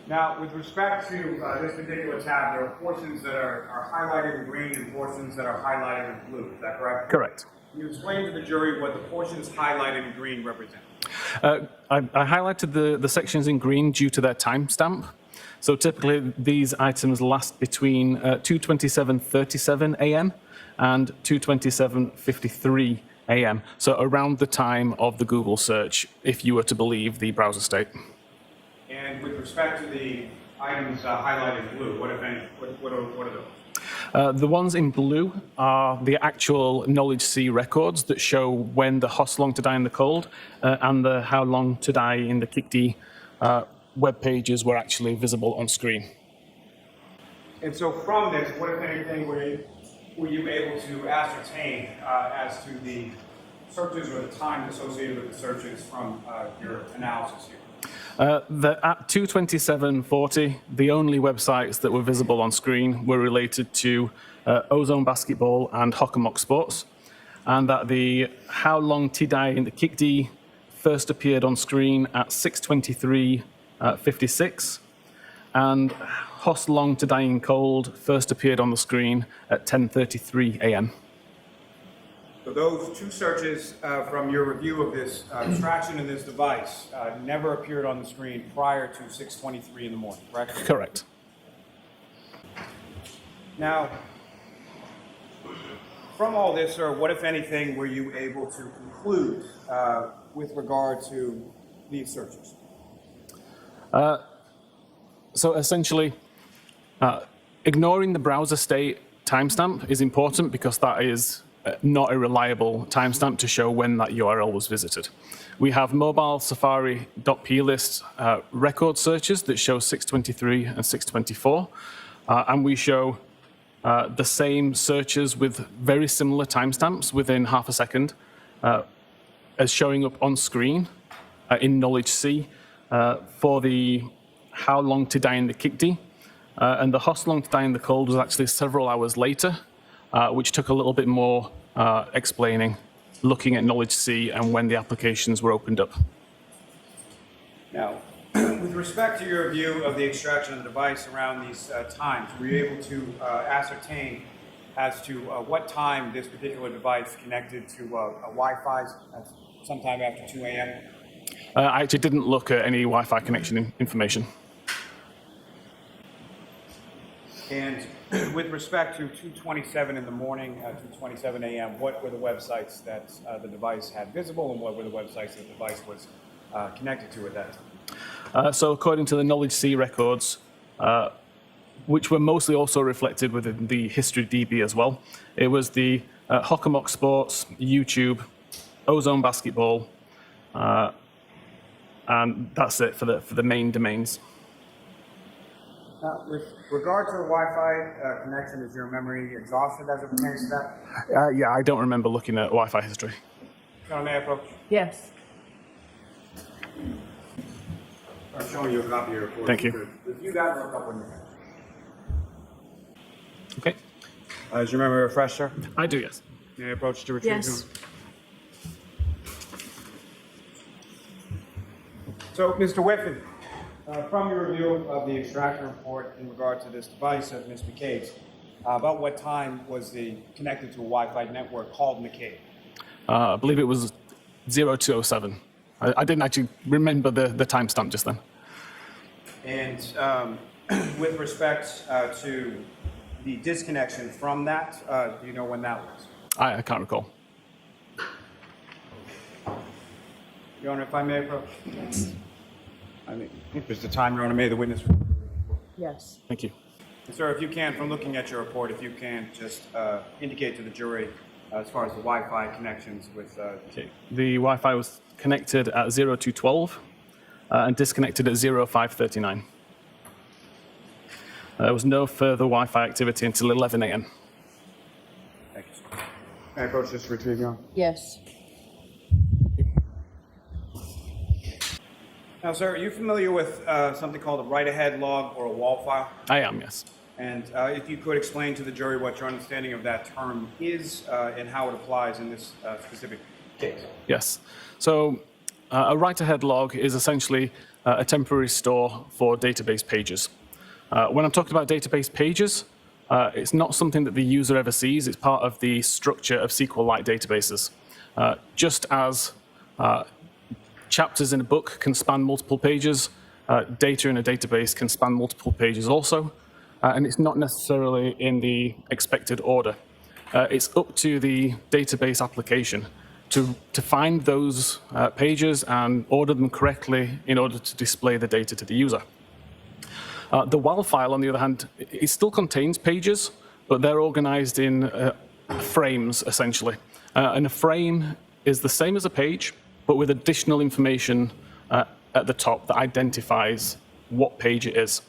Now, with respect to this particular tab, there are portions that are highlighted in green and portions that are highlighted in blue. Is that correct? Correct. Can you explain to the jury what the portions highlighted in green represent? I highlighted the sections in green due to their timestamp. So typically these items last between 2:27:37 a.m. and 2:27:53 a.m. So around the time of the Google search, if you were to believe the browser state. And with respect to the items highlighted in blue, what if any? What are those? The ones in blue are the actual Knowledge C records that show when the host long to die in the cold and the how long to die in the KickD web pages were actually visible on screen. And so from this, what if anything were you able to ascertain as to the searches or the time associated with the searches from your analysis here? At 2:27:40, the only websites that were visible on screen were related to Ozone Basketball and Hockomock Sports, and that the How Long to Die in the KickD first appeared on screen at 6:23:56, and Host Long to Die in Cold first appeared on the screen at 10:33 a.m. So those two searches from your review of this abstraction in this device never appeared on the screen prior to 6:23 in the morning, correct? Correct. Now, From all this, sir, what, if anything, were you able to conclude with regard to these searches? So essentially, ignoring the browser state timestamp is important because that is not a reliable timestamp to show when that URL was visited. We have mobile Safari.plist record searches that show 623 and 624, and we show the same searches with very similar timestamps within half a second as showing up on screen in Knowledge C for the how long to die in the kickd. And the how long to die in the cold was actually several hours later, which took a little bit more explaining, looking at Knowledge C and when the applications were opened up. Now, with respect to your view of the extraction of the device around these times, were you able to ascertain as to what time this particular device connected to a Wi-Fi sometime after 2 a.m.? I actually didn't look at any Wi-Fi connection information. And with respect to 2:27 in the morning, 2:27 a.m., what were the websites that the device had visible, and what were the websites that the device was connected to at that time? So according to the Knowledge C records, which were mostly also reflected within the history DB as well, it was the Hockomock Sports, YouTube, Ozone Basketball, and that's it for the main domains. With regard to the Wi-Fi connection, is your memory exhausted as it pertains to that? Yeah, I don't remember looking at Wi-Fi history. John, may I approach? Yes. I'm showing you a copy of your report. Thank you. If you got a couple in your hand. Okay, Is your memory refreshed, sir? I do, yes. May I approach to retrieve Yes. them? So, Mr. Whiffin, from your review of the extraction report in regard to this device of Ms. McCabe's, about what time was the connected to a Wi-Fi network called McCabe? I believe it was 0207. I didn't actually remember the timestamp just then. And with respect to the disconnection from that, do you know when that was? I can't recall. Your Honor, if I may approach? Yes. I think there's the time, Your Honor, may the witness. Yes. Thank you. And sir, if you can, from looking at your report, if you can just indicate to the jury as far as the Wi-Fi connections with... Okay. The Wi-Fi was connected at 0212 and disconnected at 0539. There was no further Wi-Fi activity until 11 a.m. Thank you, sir. May I approach this to retrieve, Your Honor? Yes. Now, sir, are you familiar with something called a write-ahead log or a wall file? I am, yes. And if you could explain to the jury what your understanding of that term is and how it applies in this specific case. Yes. So a write-ahead log is essentially a temporary store for database pages. When I'm talking about database pages, it's not something that the user ever sees. It's part of the structure of SQLite databases. Just as chapters in a book can span multiple pages, data in a database can span multiple pages also, and it's not necessarily in the expected order. It's up to the database application to find those pages and order them correctly in order to display the data to the user. The WAL file, on the other hand, it still contains pages, but they're organized in frames, essentially. And a frame is the same as a page, but with additional information at the top that identifies what page it is.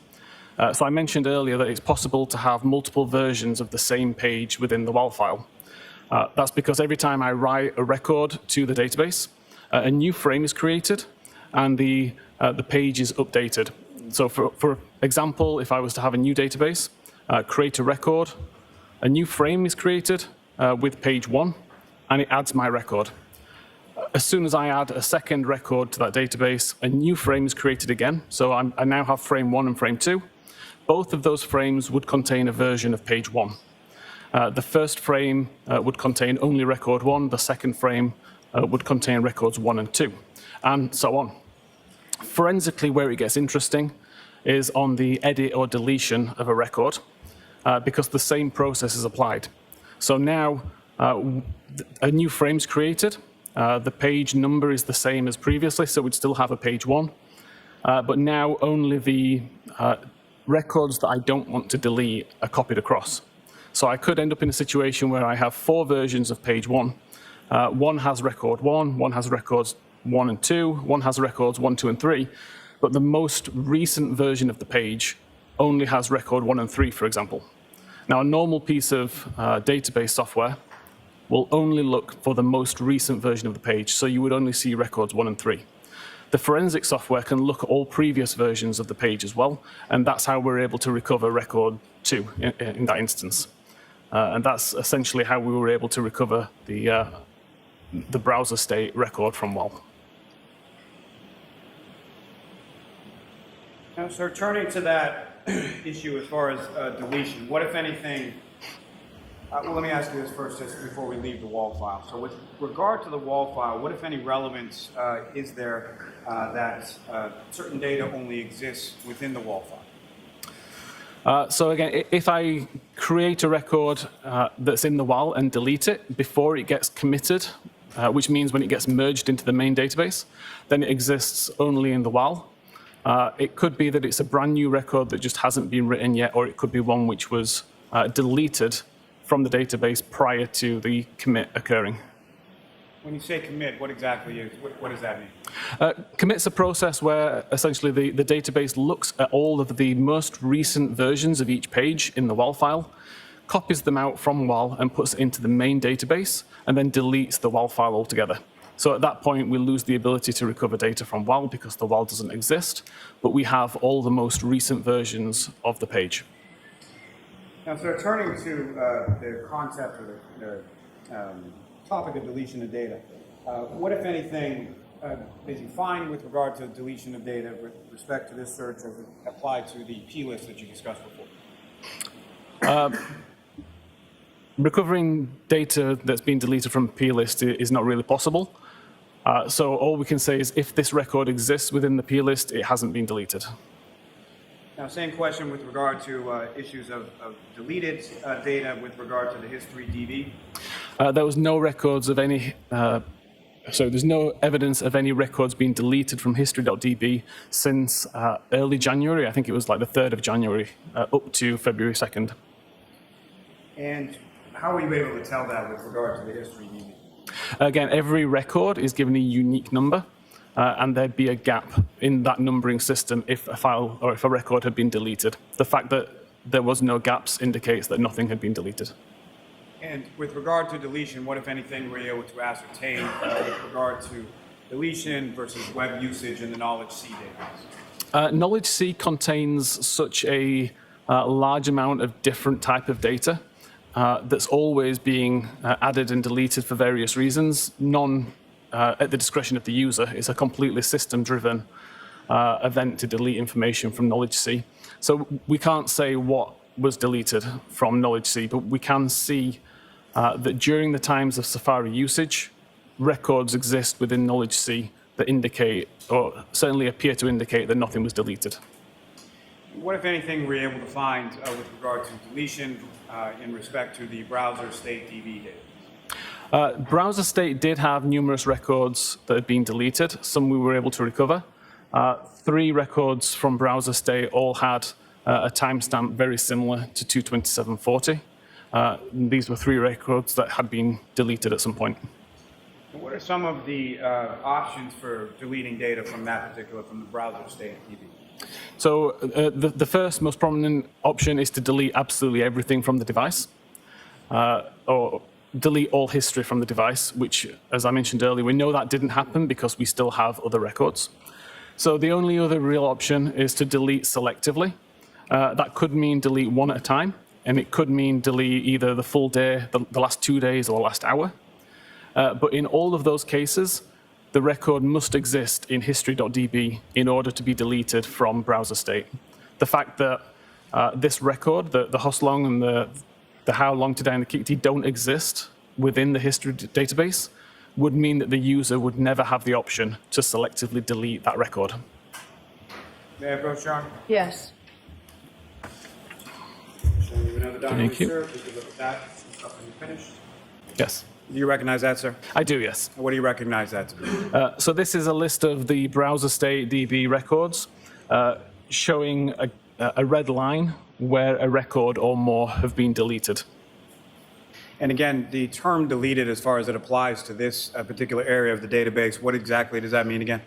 So I mentioned earlier that it's possible to have multiple versions of the same page within the WAL file. That's because every time I write a record to the database, a new frame is created and the page is updated. So for example, if I was to have a new database, create a record, a new frame is created with page 1, and it adds my record. As soon as I add a second record to that database, a new frame is created again. So I now have frame 1 and frame 2. Both of those frames would contain a version of page 1. The first frame would contain only record 1. The second frame would contain records 1 and 2, and so on. Forensically, where it gets interesting is on the edit or deletion of a record, because the same process is applied. So now A new frame's created. The page number is the same as previously, so we'd still have a page 1. But now only the records that I don't want to delete are copied across. So I could end up in a situation where I have 4 versions of page 1. One has record 1, one has records 1 and 2, one has records 1, 2, and 3, but the most recent version of the page only has record 1 and 3, for example. Now, a normal piece of database software will only look for the most recent version of the page, so you would only see records 1 and 3. The forensic software can look at all previous versions of the page as well, and that's how we're able to recover record 2 in that instance. And that's essentially how we were able to recover the browser state record from WAL. Now, sir, turning to that issue as far as deletion, what, if anything, well, let me ask you this first, just before we leave the WAL file. So with regard to the WAL file, what, if any, relevance is there that certain data only exists within the WAL file? So again, if I create a record that's in the WAL and delete it before it gets committed, which means when it gets merged into the main database, then it exists only in the WAL. It could be that it's a brand new record that just hasn't been written yet, or it could be one which was deleted from the database prior to the commit occurring. When you say commit, what exactly is, what does that mean? Commit's a process where essentially the database looks at all of the most recent versions of each page in the WAL file, copies them out from WAL and puts it into the main database, and then deletes the WAL file altogether. So at that point, we lose the ability to recover data from WAL because the WAL doesn't exist, but we have all the most recent versions of the page. Now, so turning to the concept or the topic of deletion of data, what, if anything, did you find with regard to deletion of data with respect to this search as it applied to the plist that you discussed before? Recovering data that's been deleted from a plist is not really possible. So all we can say is if this record exists within the plist, it hasn't been deleted. Now, same question with regard to issues of deleted data with regard to the history DB. There was no records of any, so there's no evidence of any records being deleted from history.db since early January. I think it was like the 3rd of January up to February 2nd. And how were you able to tell that with regard to the history DB? Again, every record is given a unique number, and there'd be a gap in that numbering system if a file or if a record had been deleted. The fact that there was no gaps indicates that nothing had been deleted. And with regard to deletion, what, if anything, were you able to ascertain with regard to deletion versus web usage in the Knowledge C database? Knowledge C contains such a large amount of different type of data that's always being added and deleted for various reasons, none at the discretion of the user. It's a completely system-driven event to delete information from Knowledge C. So we can't say what was deleted from Knowledge C, but we can see that during the times of Safari usage, records exist within Knowledge C that indicate, or certainly appear to indicate, that nothing was deleted. What, if anything, were you able to find with regard to deletion in respect to the browser state DB data? Browser state did have numerous records that had been deleted. Some we were able to recover. 3 records from browser state all had a timestamp very similar to 22740. These were 3 records that had been deleted at some point. And what are some of the options for deleting data from the browser state DB? So the first most prominent option is to delete absolutely everything from the device, or delete all history from the device, which, as I mentioned earlier, we know that didn't happen because we still have other records. So the only other real option is to delete selectively. That could mean delete one at a time, and it could mean delete either the full day, the last 2 days, or the last hour. But in all of those cases, the record must exist in history.db in order to be deleted from browser state. The fact that this record, the host-long and the how long today and the kickd don't exist within the history database would mean that the user would never have the option to selectively delete that record. May I vote, Sean? Yes. Showing you another document, Thank you. sir. We can look at that. Something finished. Yes. Do you recognize that, sir? I do, yes. What do you recognize that to be? So this is a list of the browser state DB records showing a red line where a record or more have been deleted. And again, the term deleted, as far as it applies to this particular area of the database, what exactly does that mean again?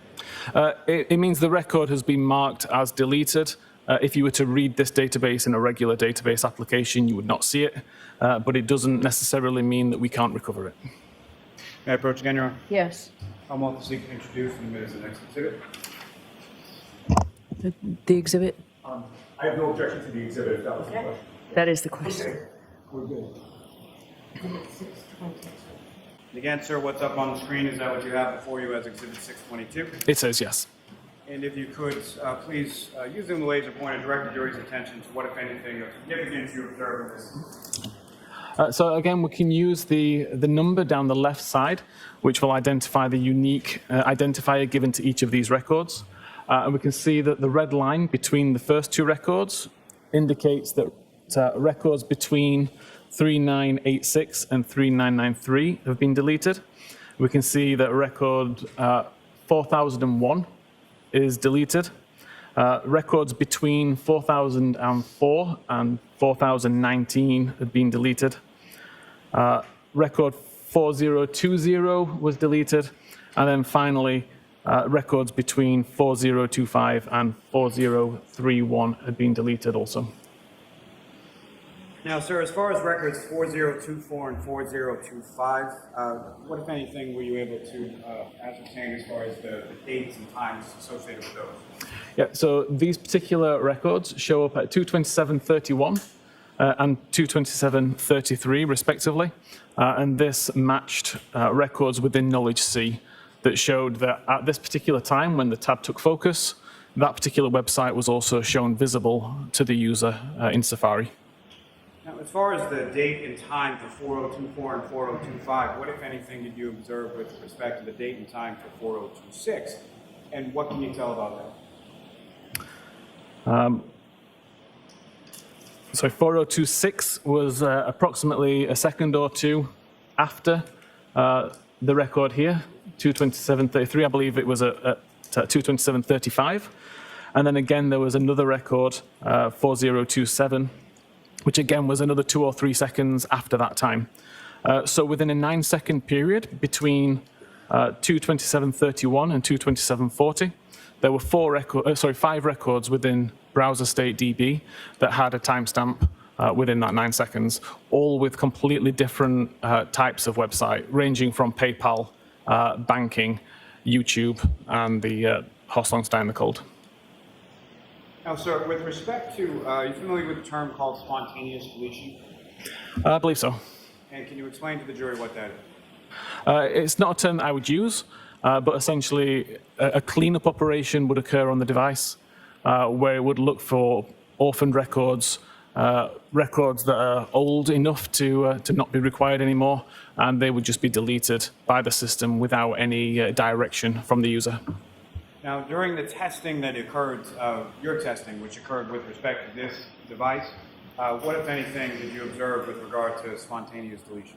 It means the record has been marked as deleted. If you were to read this database in a regular database application, you would not see it, but it doesn't necessarily mean that we can't recover it. May I approach again, Your Honor? Yes. I'm off to seek to introduce and admit as the next exhibit. The exhibit? I have no objection to the exhibit, if that was the question. That is the question. We're good. Again, sir, what's up on the screen? Is that what you have before you as Exhibit 622? It says yes. And if you could, please, using the laser pointer, direct the jury's attention to what, if anything, of significance you observe in this. So again, we can use the number down the left side, which will identify the unique identifier given to each of these records. And we can see that the red line between the first two records indicates that records between 3986 and 3993 have been deleted. We can see that record 4001 is deleted. Records between 4004 and 4019 have been deleted. Record 4020 was deleted. And then finally, records between 4025 and 4031 had been deleted also. Now, sir, as far as records 4024 and 4025, what, if anything, were you able to ascertain as far as the dates and times associated with those? Yeah, so these particular records show up at 227.31 and 227.33 respectively, and this matched records within Knowledge C that showed that at this particular time when the tab took focus, that particular website was also shown visible to the user in Safari. Now, as far as the date and time for 4024 and 4025, what, if anything, did you observe with respect to the date and time for 4026? And what can you tell about that? So 4026 was approximately a second or two after the record here, 227.33. I believe it was at 227.35. And then again, there was another record, 4027, which again was another 2 or 3 seconds after that time. So within a 9-second period between 227.31 and 227.40, there were 5 records within browser state DB that had a timestamp within that 9 seconds, all with completely different types of website, ranging from PayPal, banking, YouTube, and the Horst Stein the Cold. Now, sir, with respect to, are you familiar with the term called spontaneous deletion? I believe so. And can you explain to the jury what that is? It's not a term that I would use, but essentially a cleanup operation would occur on the device where it would look for orphaned records, records that are old enough to not be required anymore, and they would just be deleted by the system without any direction from the user. Now, during the testing that occurred, your testing, which occurred with respect to this device, what, if anything, did you observe with regard to spontaneous deletion?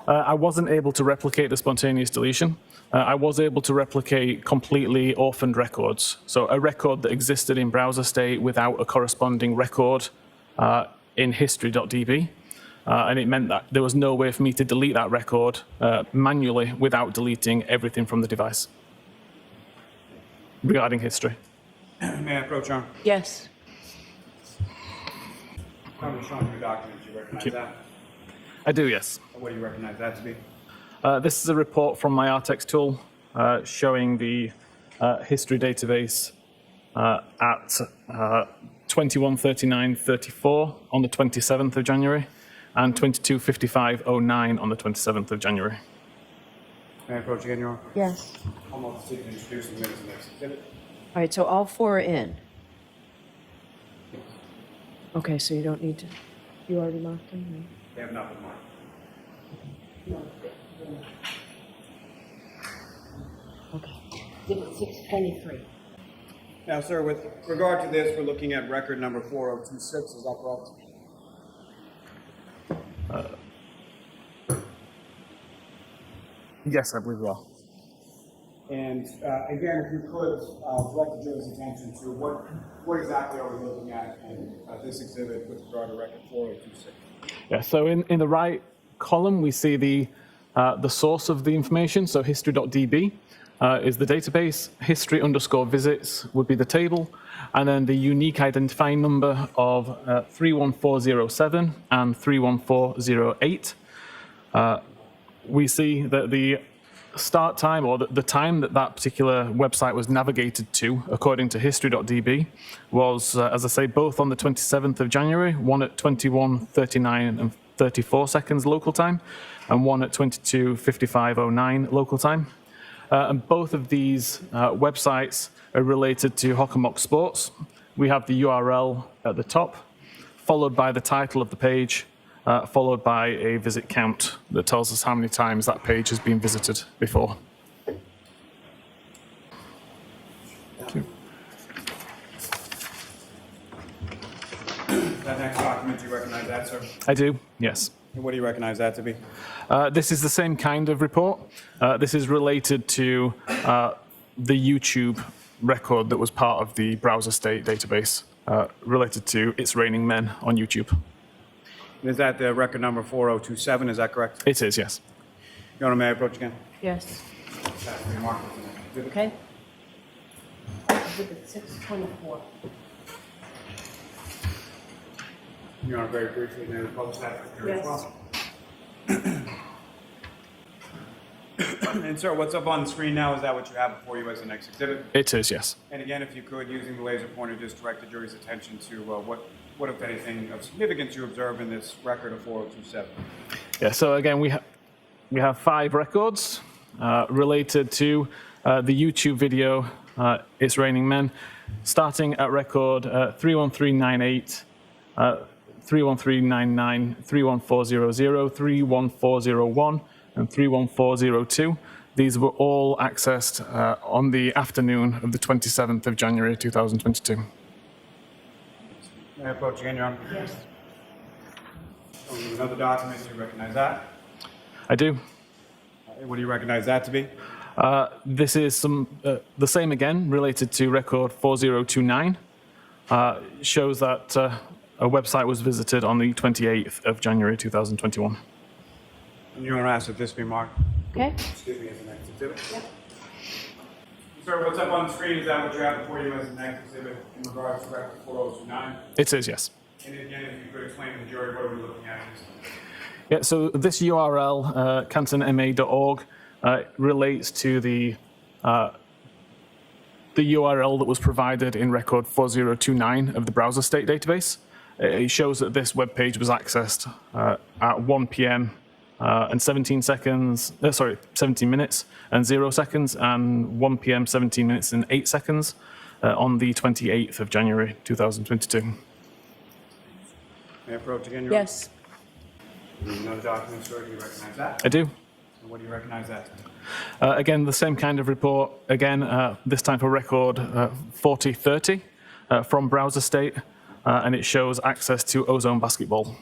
I wasn't able to replicate the spontaneous deletion. I was able to replicate completely orphaned records. So a record that existed in browser state without a corresponding record in history.db. And it meant that there was no way for me to delete that record manually without deleting everything from the device regarding history. May I approach, Your Honor? Yes. I'm showing you documents. You recognize that? I do, yes. What do you recognize that to be? This is a report from my ArtEx tool showing the history database at 2139.34 on the 27th of January and 2255.09 on the 27th of January. May I approach again, Your Honor? Yes. I'm off to seek to introduce and admit as the next exhibit. All right, so all 4 are in. Okay, so you don't need to, you already marked them? Right? They have not been marked. Okay. Exhibit 623. Now, sir, with regard to this, we're looking at record number 4026. Is that correct? Yes, I believe we are. And again, if you could direct the jury's attention to what exactly are we looking at in this exhibit with regard to record 4026? Yeah, so in the right column, we see the source of the information. So history.db is the database. History_visits would be the table. And then the unique identifying number of 31407 and 31408. We see that the start time, or the time that that particular website was navigated to, according to history.db, was, as I say, both on the 27th of January, one at 21:39 and 34 seconds local time, and one at 22:55:09 local time. And both of these websites are related to Hockomock Sports. We have the URL at the top, followed by the title of the page, followed by a visit count that tells us how many times that page has been visited before. That next document, do you recognize that, sir? I do, yes. And what do you recognize that to be? This is the same kind of report. This is related to the YouTube record that was part of the browser state database, related to It's Raining Men on YouTube. And is that the record number 4027, is that correct? It is, yes. Your Honor, may I approach again? Yes. That's the remark of the next exhibit. Okay. Exhibit 624. Your Honor, very briefly, may we publish that for the jury as well? And sir, what's up on the screen now, is that what you have before you as the next exhibit? It is, yes. And again, if you could, using the laser pointer, just direct the jury's attention to what, if anything, of significance you observe in this record of 4027. Yeah, so again, we have 5 records related to the YouTube video, It's Raining Men, starting at record 31398, 31399, 31400, 31401, and 31402. These were all accessed on the afternoon of the 27th of January 2022. May I approach again, Your Honor? Yes. Another document, do you recognize that? I do. What do you recognize that to be? This is the same again, related to record 4029. Shows that a website was visited on the 28th of January 2021. And Your Honor, ask that this be marked. Okay. Excuse me, as the next exhibit. Sir, what's up on the screen, is that what you have before you as the next exhibit in regards to record 4029? It is, yes. And again, if you could explain to the jury what are we looking at? Yeah, so this URL, cantonma.org, relates to the URL that was provided in record 4029 of the browser state database. It shows that this web page was accessed at 1 p.m. And 17 minutes and 0 seconds, and 1 p.m. 17 minutes and 8 seconds on the 28th of January 2022. May I approach again, Your Honor? Yes. Another document, sir, do you recognize that? I do. And what do you recognize that? Again, the same kind of report, again, this time for record 4030 from browser state, and it shows access to Ozone Basketball.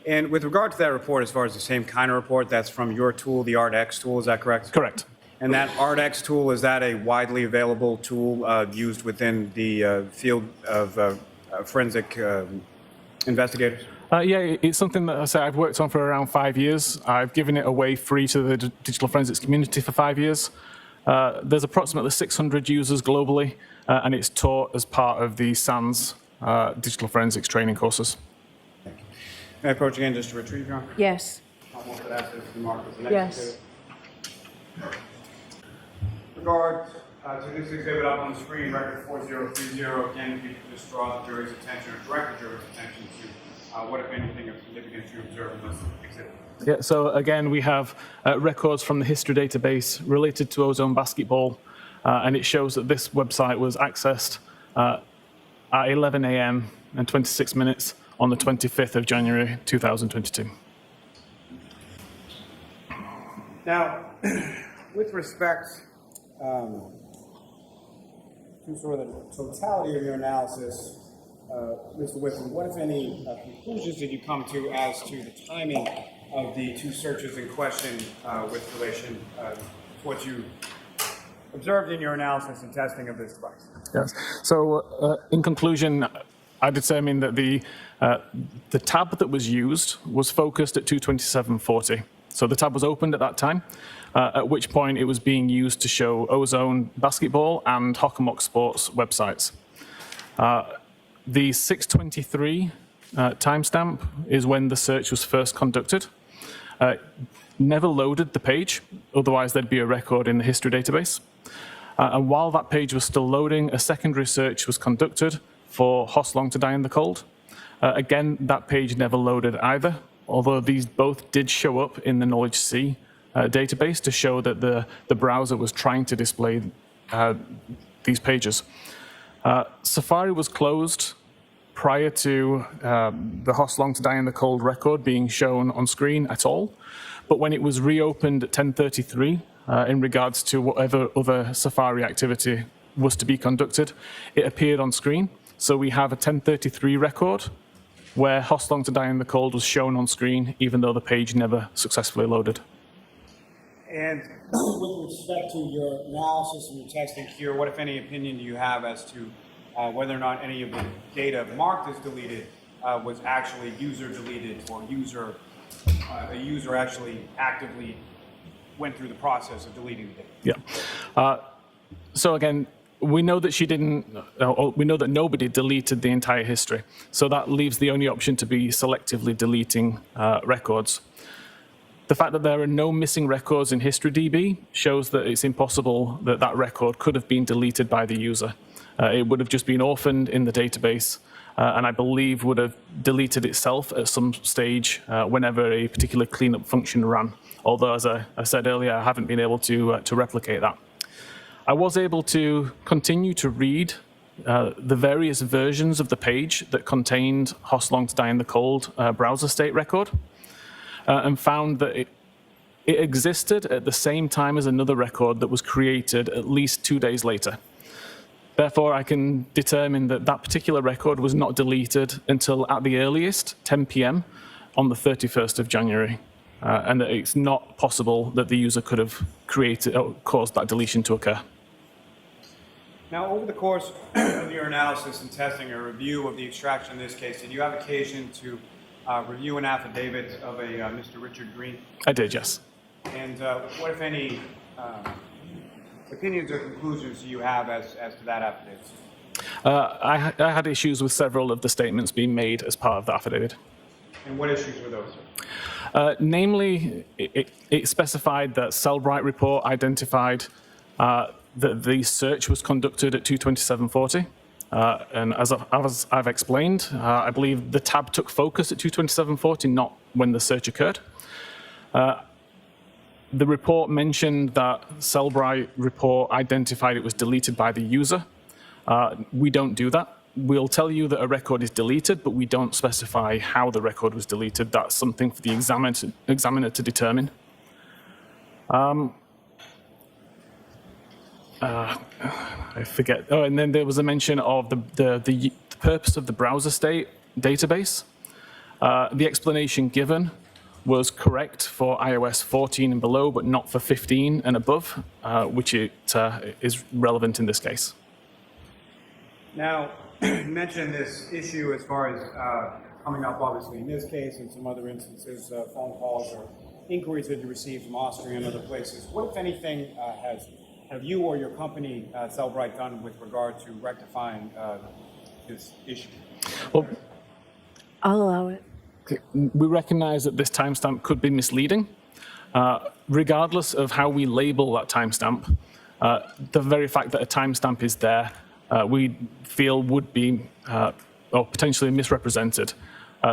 And with regard to that report, as far as the same kind of report, that's from your tool, the ArtEx tool, is that correct? Correct. And that ArtEx tool, is that a widely available tool used within the field of forensic investigators? Yeah, it's something that I say I've worked on for around 5 years. I've given it away free to the digital forensics community for 5 years. There's approximately 600 users globally, and it's taught as part of the SANS digital forensics training courses. May I approach again just to retrieve, Your Honor? Yes. Almost at access to the mark of the next Yes. exhibit. With regard to this exhibit up on the screen, record 4030, again, if you could just draw the jury's attention or direct the jury's attention to what, if anything, of significance you observe in this exhibit. Yeah, so again, we have records from the history database related to Ozone Basketball, and it shows that this website was accessed at 11 a.m. and 26 minutes on the 25th of January 2022. Now, with respect to sort of the totality of your analysis, Mr. Whiffin, what, if any, conclusions did you come to as to the timing of the two searches in question with relation to what you observed in your analysis and testing of this device. Yes. So in conclusion, I determined that the tab that was used was focused at 227.40. So the tab was opened at that time, at which point it was being used to show Ozone basketball and Hockomock Sports websites. The 6:23 timestamp is when the search was first conducted. Never loaded the page, otherwise there'd be a record in the history database. And while that page was still loading, a secondary search was conducted for Hoslong to Die in the Cold. Again, that page never loaded either, although these both did show up in the Knowledge C database to show that the browser was trying to display these pages. Safari was closed prior to the Hoslong to Die in the Cold record being shown on screen at all, but when it was reopened at 10:33, in regards to whatever other Safari activity was to be conducted, it appeared on screen. So we have a 10:33 record where Hoslong to Die in the Cold was shown on screen, even though the page never successfully loaded. And with respect to your analysis and your testing here, what, if any, opinion do you have as to whether or not any of the data marked as deleted was actually user deleted, or a user actually actively went through the process of deleting the data? Yeah. So again, we know that we know that nobody deleted the entire history. So that leaves the only option to be selectively deleting records. The fact that there are no missing records in HistoryDB shows that it's impossible that that record could have been deleted by the user. It would have just been orphaned in the database, and I believe would have deleted itself at some stage whenever a particular cleanup function ran. Although, as I said earlier, I haven't been able to replicate that. I was able to continue to read the various versions of the page that contained Hoslong to Die in the Cold browser state record, and found that it existed at the same time as another record that was created at least 2 days later. Therefore, I can determine that that particular record was not deleted until at the earliest 10 p.m. on the 31st of January. And that it's not possible that the user could have caused that deletion to occur. Now, over the course of your analysis and testing or review of the extraction in this case, did you have occasion to review an affidavit of a Mr. Richard Green? I did, yes. And what, if any, opinions or conclusions do you have as to that affidavit? I had issues with several of the statements being made as part of the affidavit. And what issues were those? Namely, it specified that Cellebrite report identified that the search was conducted at 227.40. And as I've explained, I believe the tab took focus at 227.40, not when the search occurred. The report mentioned that Cellebrite report identified it was deleted by the user. We don't do that. We'll tell you that a record is deleted, but we don't specify how the record was deleted. That's something for the examiner to determine. I forget. Oh, and then there was a mention of the purpose of the browser state database. The explanation given was correct for iOS 14 and below, but not for 15 and above, which is relevant in this case. Now, you mentioned this issue as far as coming up, obviously, in this case and some other instances, phone calls or inquiries that you received from Austria and other places. What, if anything, have you or your company, Cellebrite, done with regard to rectifying this issue? Well, I'll allow it. we recognize that this timestamp could be misleading. Regardless of how we label that timestamp, the very fact that a timestamp is there, we feel would be or potentially misrepresented.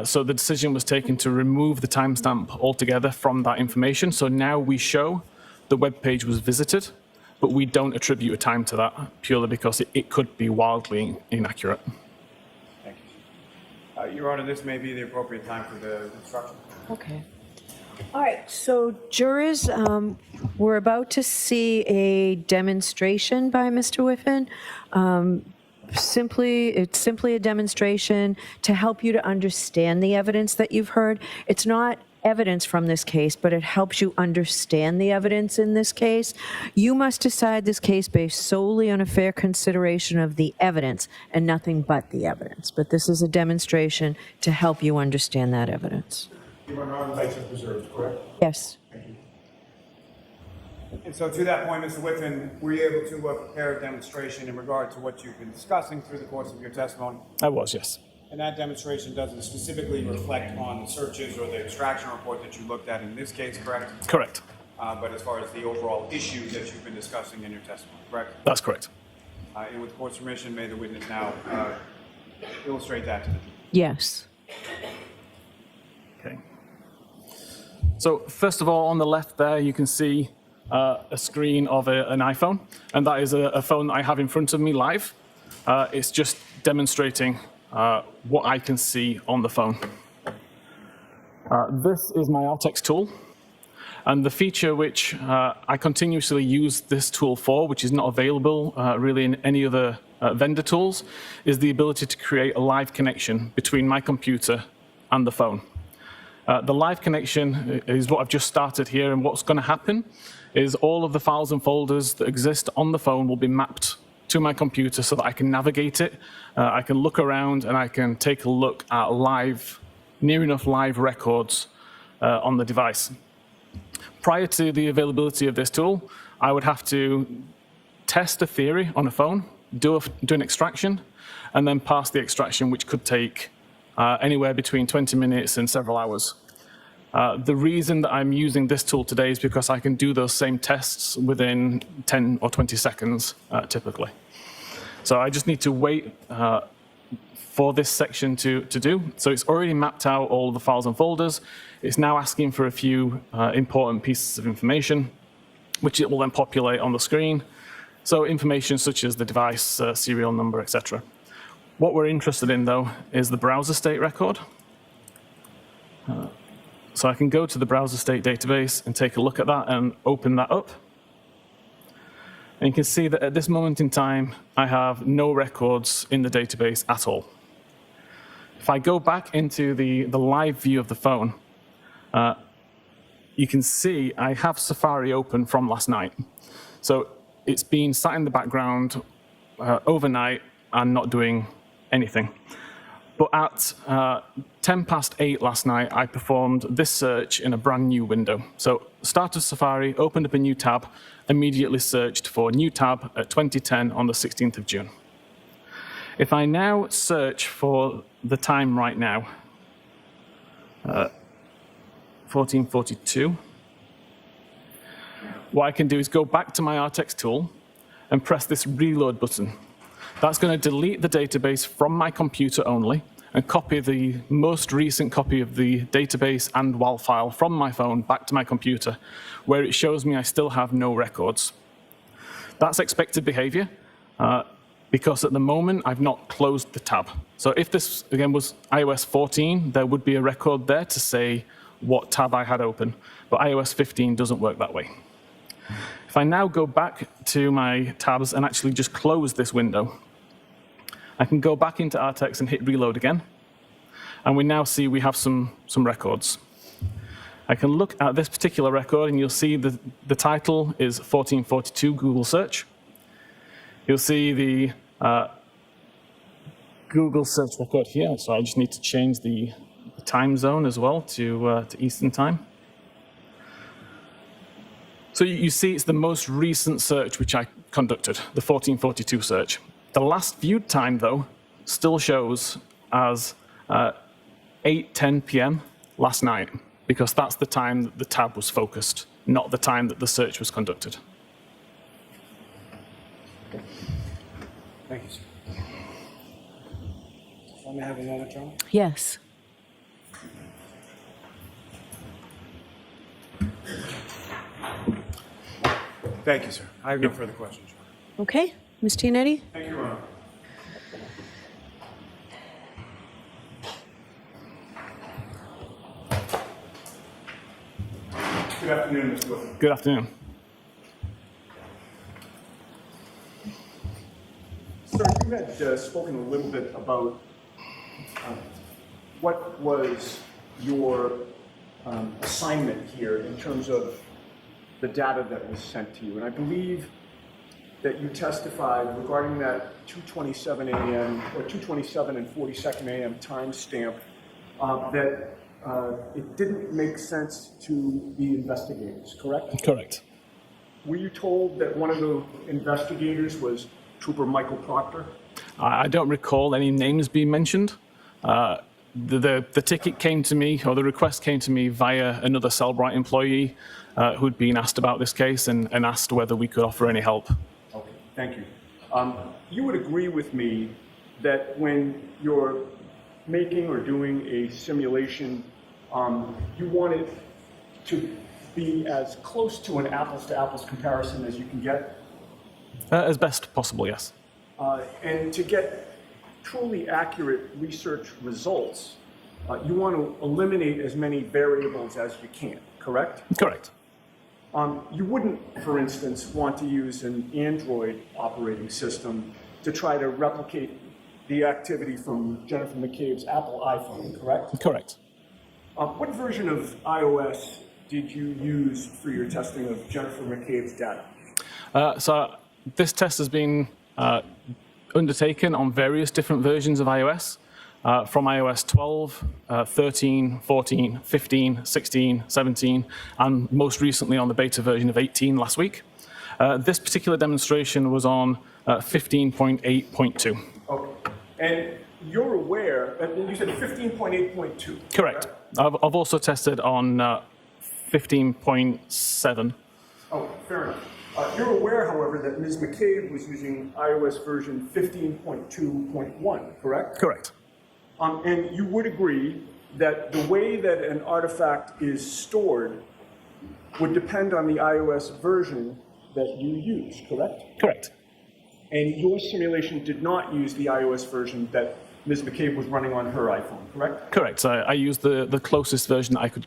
So the decision was taken to remove the timestamp altogether from that information. So now we show the web page was visited, but we don't attribute a time to that purely because it could be wildly inaccurate. Thank you. Your Honor, this may be the appropriate time for the instruction. Okay. All right, so jurors, we're about to see a demonstration by Mr. Whiffin. It's simply a demonstration to help you to understand the evidence that you've heard. It's not evidence from this case, but it helps you understand the evidence in this case. You must decide this case based solely on a fair consideration of the evidence and nothing but the evidence. But this is a demonstration to help you understand that evidence. You are non-rights and preserved, correct? Yes. Thank you. And so to that point, Mr. Whiffin, were you able to prepare a demonstration in regard to what you've been discussing through the course of your testimony? I was, yes. And that demonstration doesn't specifically reflect on the searches or the extraction report that you looked at in this case, correct? Correct. But as far as the overall issues that you've been discussing in your testimony, correct? That's correct. And with the court's permission, may the witness now illustrate that to the jury. Yes. Okay. So first of all, on the left there, you can see a screen of an iPhone, and that is a phone that I have in front of me live. It's just demonstrating what I can see on the phone. This is my ArtEx tool, and the feature which I continuously use this tool for, which is not available really in any other vendor tools, is the ability to create a live connection between my computer and the phone. The live connection is what I've just started here, and what's going to happen is all of the files and folders that exist on the phone will be mapped to my computer so that I can navigate it. I can look around and I can take a look at near enough live records on the device. Prior to the availability of this tool, I would have to test a theory on a phone, do an extraction, and then pass the extraction, which could take anywhere between 20 minutes and several hours. The reason that I'm using this tool today is because I can do those same tests within 10 or 20 seconds, typically. So I just need to wait for this section to do. So it's already mapped out all of the files and folders. It's now asking for a few important pieces of information, which it will then populate on the screen. So information such as the device, serial number, etc. What we're interested in, though, is the browser state record. So I can go to the browser state database and take a look at that and open that up. And you can see that at this moment in time, I have no records in the database at all. If I go back into the live view of the phone, you can see I have Safari open from last night. So it's been sat in the background overnight and not doing anything. But at 8:10 last night, I performed this search in a brand new window. So started Safari, opened up a new tab, immediately searched for new tab at 20:10 on the 16th of June. If I now search for the time right now, 14:42, what I can do is go back to my ArtEx tool and press this reload button. That's going to delete the database from my computer only and copy the most recent copy of the database and WAL file from my phone back to my computer, where it shows me I still have no records. That's expected behavior because at the moment I've not closed the tab. So if this, again, was iOS 14, there would be a record there to say what tab I had open, but iOS 15 doesn't work that way. If I now go back to my tabs and actually just close this window, I can go back into ArtEx and hit reload again, and we now see we have some records. I can look at this particular record, and you'll see the title is 1442 Google search. You'll see the Google search record here, so I just need to change the time zone as well to Eastern time. So you see it's the most recent search which I conducted, the 1442 search. The last viewed time, though, still shows as 8:10 p.m. last night, because that's the time that the tab was focused, not the time that the search was conducted. Thank you, sir. Let me have a moment, John. Yes. Thank you, sir. I have no further questions. Okay. Ms. Tianetti? Thank you, Your Honor. Good afternoon, Mr. Whiffin. Good afternoon. Sir, you had spoken a little bit about what was your assignment here in terms of the data that was sent to you. And I believe that you testified regarding that 2:27 a.m. or 2:27 and 42nd a.m. timestamp that it didn't make sense to the investigators, correct? Correct. Were you told that one of the investigators was Trooper Michael Proctor? I don't recall any names being mentioned. The ticket came to me, or the request came to me via another Cellebrite employee who'd been asked about this case and asked whether we could offer any help. Okay, thank you. You would agree with me that when you're making or doing a simulation, you want it to be as close to an apples-to-apples comparison as you can get? As best possible, yes. And to get truly accurate research results, you want to eliminate as many variables as you can, correct? Correct. You wouldn't, for instance, want to use an Android operating system to try to replicate the activity from Jennifer McCabe's Apple iPhone, correct? Correct. What version of iOS did you use for your testing of Jennifer McCabe's data? So this test has been undertaken on various different versions of iOS, from iOS 12, 13, 14, 15, 16, 17, and most recently on the beta version of 18 last week. This particular demonstration was on 15.8.2. Okay. And you're aware, you said 15.8.2. Correct. I've also tested on 15.7. Oh, fair enough. You're aware, however, that Ms. McCabe was using iOS version 15.2.1, correct? Correct. And you would agree that the way that an artifact is stored would depend on the iOS version that you use, correct? Correct. And your simulation did not use the iOS version that Ms. McCabe was running on her iPhone, correct? Correct. I used the closest version I could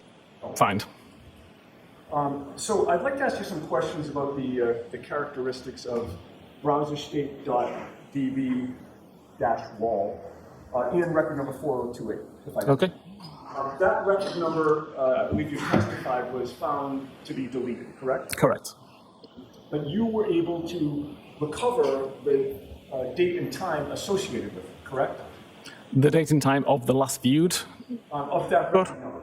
find. So I'd like to ask you some questions about the characteristics of browserstate.db-wall in record number 4028, if I may. Okay. That record number, I believe you testified, was found to be deleted, correct? Correct. But you were able to recover the date and time associated with it, correct? The date and time of the last viewed? Of that record number.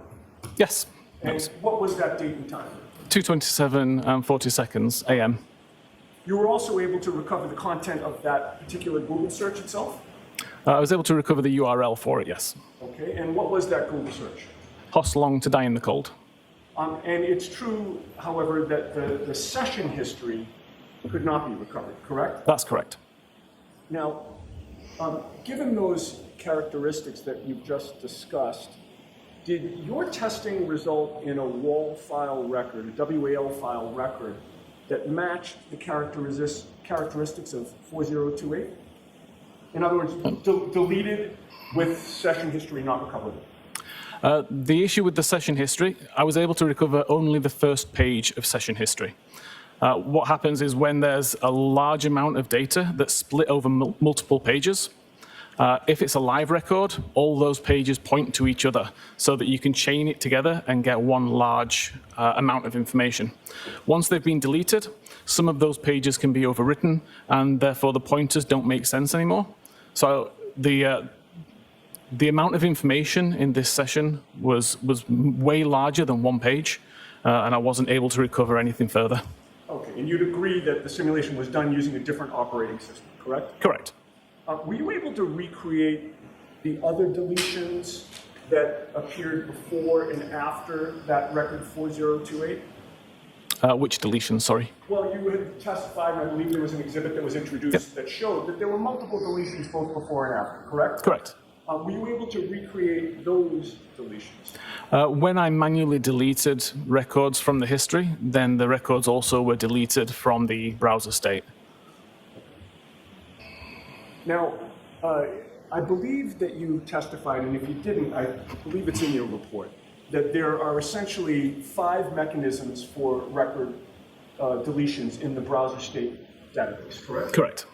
Yes. And what was that date and time? 2:27 and 40 seconds a.m. You were also able to recover the content of that particular Google search itself? I was able to recover the URL for it, yes. Okay, and what was that Google search? Hoss long to die in the cold. And it's true, however, that the session history could not be recovered, correct? That's correct. Now, given those characteristics that you've just discussed, did your testing result in a WAL file record, a WAL file record, that matched the characteristics of 4028? In other words, deleted with session history not recoverable? The issue with the session history, I was able to recover only the first page of session history. What happens is when there's a large amount of data that's split over multiple pages, if it's a live record, all those pages point to each other so that you can chain it together and get one large amount of information. Once they've been deleted, some of those pages can be overwritten, and therefore the pointers don't make sense anymore. So the amount of information in this session was way larger than one page, and I wasn't able to recover anything further. Okay, and you'd agree that the simulation was done using a different operating system, correct? Correct. Were you able to recreate the other deletions that appeared before and after that record 4028? Which deletion, sorry? Well, you had testified, and I believe there was an exhibit that was introduced that showed that there were multiple deletions both before and after, correct? Correct. Were you able to recreate those deletions? When I manually deleted records from the history, then the records also were deleted from the browser state. Now, I believe that you testified, and if you didn't, I believe it's in your report, that there are essentially 5 mechanisms for record deletions in the browser state database, correct? Correct.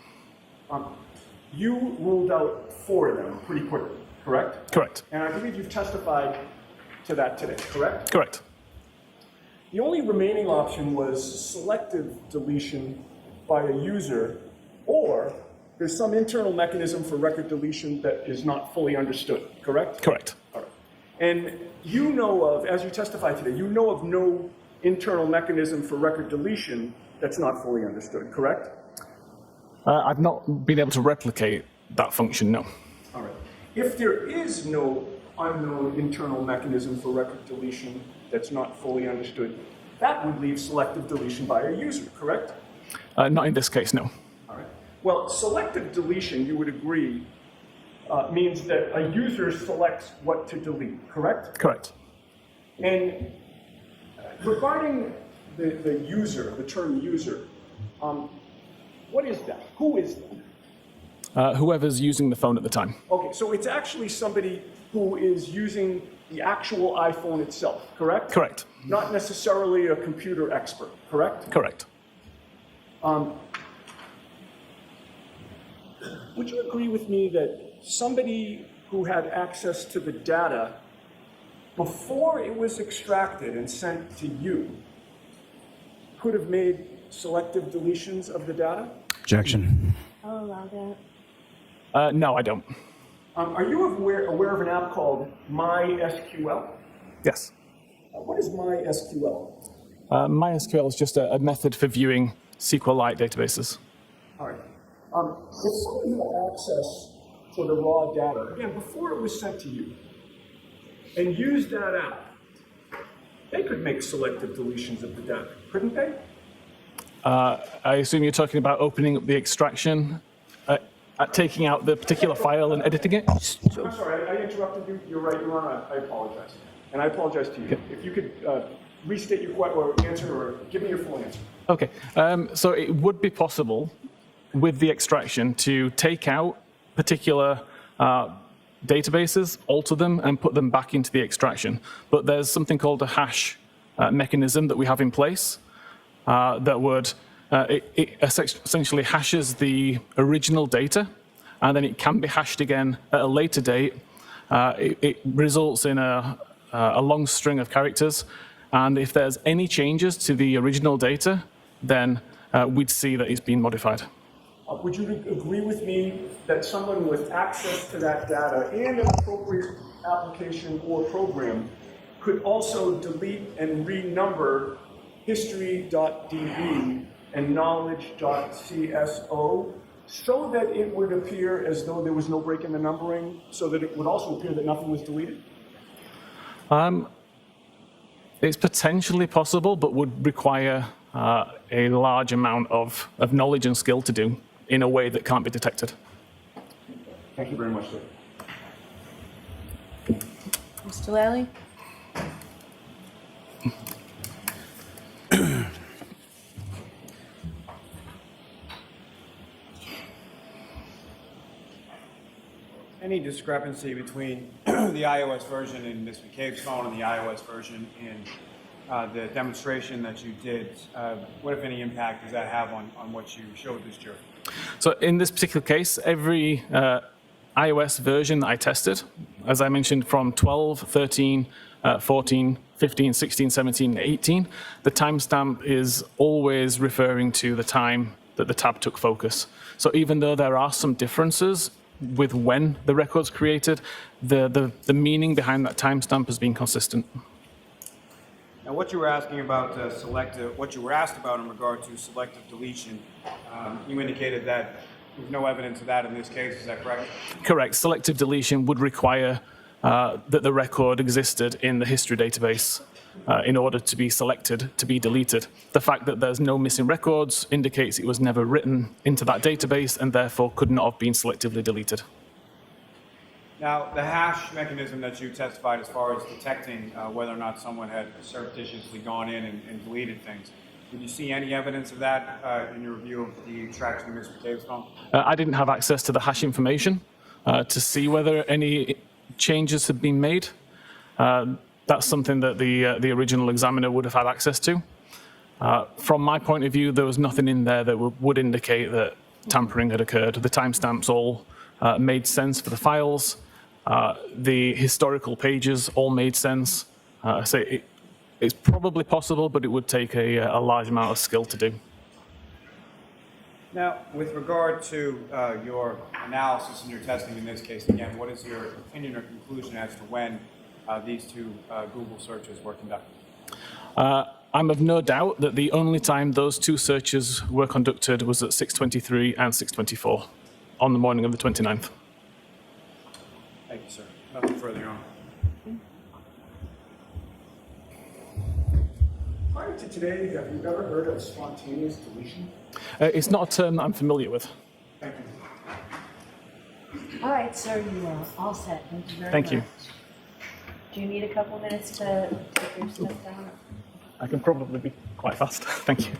You ruled out 4 of them pretty quickly, correct? Correct. And I believe you've testified to that today, correct? Correct. The only remaining option was selective deletion by a user, or there's some internal mechanism for record deletion that is not fully understood, correct? Correct. All right. And you know of, as you testified today, you know of no internal mechanism for record deletion that's not fully understood, correct? I've not been able to replicate that function, no. All right. If there is no unknown internal mechanism for record deletion that's not fully understood, that would leave selective deletion by a user, correct? Not in this case, no. All right. Well, selective deletion, you would agree, means that a user selects what to delete, correct? Correct. And regarding the user, the term user, what is that? Who is that? Whoever's using the phone at the time. Okay, so it's actually somebody who is using the actual iPhone itself, correct? Correct. Not necessarily a computer expert, correct? Correct. Would you agree with me that somebody who had access to the data before it was extracted and sent to you could have made selective deletions of the data? Objection. I'll allow that. No, I don't. Are you aware of an app called MySQL? Yes. What is MySQL? MySQL is just a method for viewing SQLite databases. All right. If somebody had access to the raw data, again, before it was sent to you, and used that app, they could make selective deletions of the data, couldn't they? I assume you're talking about opening up the extraction, taking out the particular file and editing it? I'm sorry, I interrupted you. You're right, Your Honor. I apologize. And I apologize to you. If you could restate your question or answer or give me your full answer. Okay. So it would be possible with the extraction to take out particular databases, alter them, and put them back into the extraction. But there's something called a hash mechanism that we have in place that would it essentially hashes the original data, and then it can be hashed again at a later date. It results in a long string of characters, and if there's any changes to the original data, then we'd see that it's been modified. Would you agree with me that someone with access to that data and an appropriate application or program could also delete and renumber history.db and knowledge.cso so that it would appear as though there was no break in the numbering, so that it would also appear that nothing was deleted? It's potentially possible, but would require a large amount of knowledge and skill to do in a way that can't be detected. Thank you very much, sir. Mr. Lally? Any discrepancy between the iOS version in Ms. McCabe's phone and the iOS version in the demonstration that you did? What, if any, impact does that have on what you showed this jury? So in this particular case, every iOS version that I tested, as I mentioned, from 12, 13, 14, 15, 16, 17, 18, the timestamp is always referring to the time that the tab took focus. So even though there are some differences with when the record's created, the meaning behind that timestamp has been consistent. Now, what you were asking about what you were asked about in regard to selective deletion, you indicated that there's no evidence of that in this case. Is that correct? Correct. Selective deletion would require that the record existed in the history database in order to be selected to be deleted. The fact that there's no missing records indicates it was never written into that database and therefore could not have been selectively deleted. Now, the hash mechanism that you testified as far as detecting whether or not someone had surreptitiously gone in and deleted things, did you see any evidence of that in your review of the extraction of Ms. McCabe's phone? I didn't have access to the hash information to see whether any changes had been made. That's something that the original examiner would have had access to. From my point of view, there was nothing in there that would indicate that tampering had occurred. The timestamps all made sense for the files. The historical pages all made sense. I say it's probably possible, but it would take a large amount of skill to do. Now, with regard to your analysis and your testing in this case, again, what is your opinion or conclusion as to when these two Google searches were conducted? I'm of no doubt that the only time those two searches were conducted was at 6:23 and 6:24 on the morning of the 29th. Thank you, sir. Nothing further on. Prior to today, have you ever heard of spontaneous deletion? It's not a term that I'm familiar with. Thank you. All right, sir, you are all set. Thank you very much. Thank you. Do you need a couple minutes to take your stuff down? I can probably be quite fast. Thank you.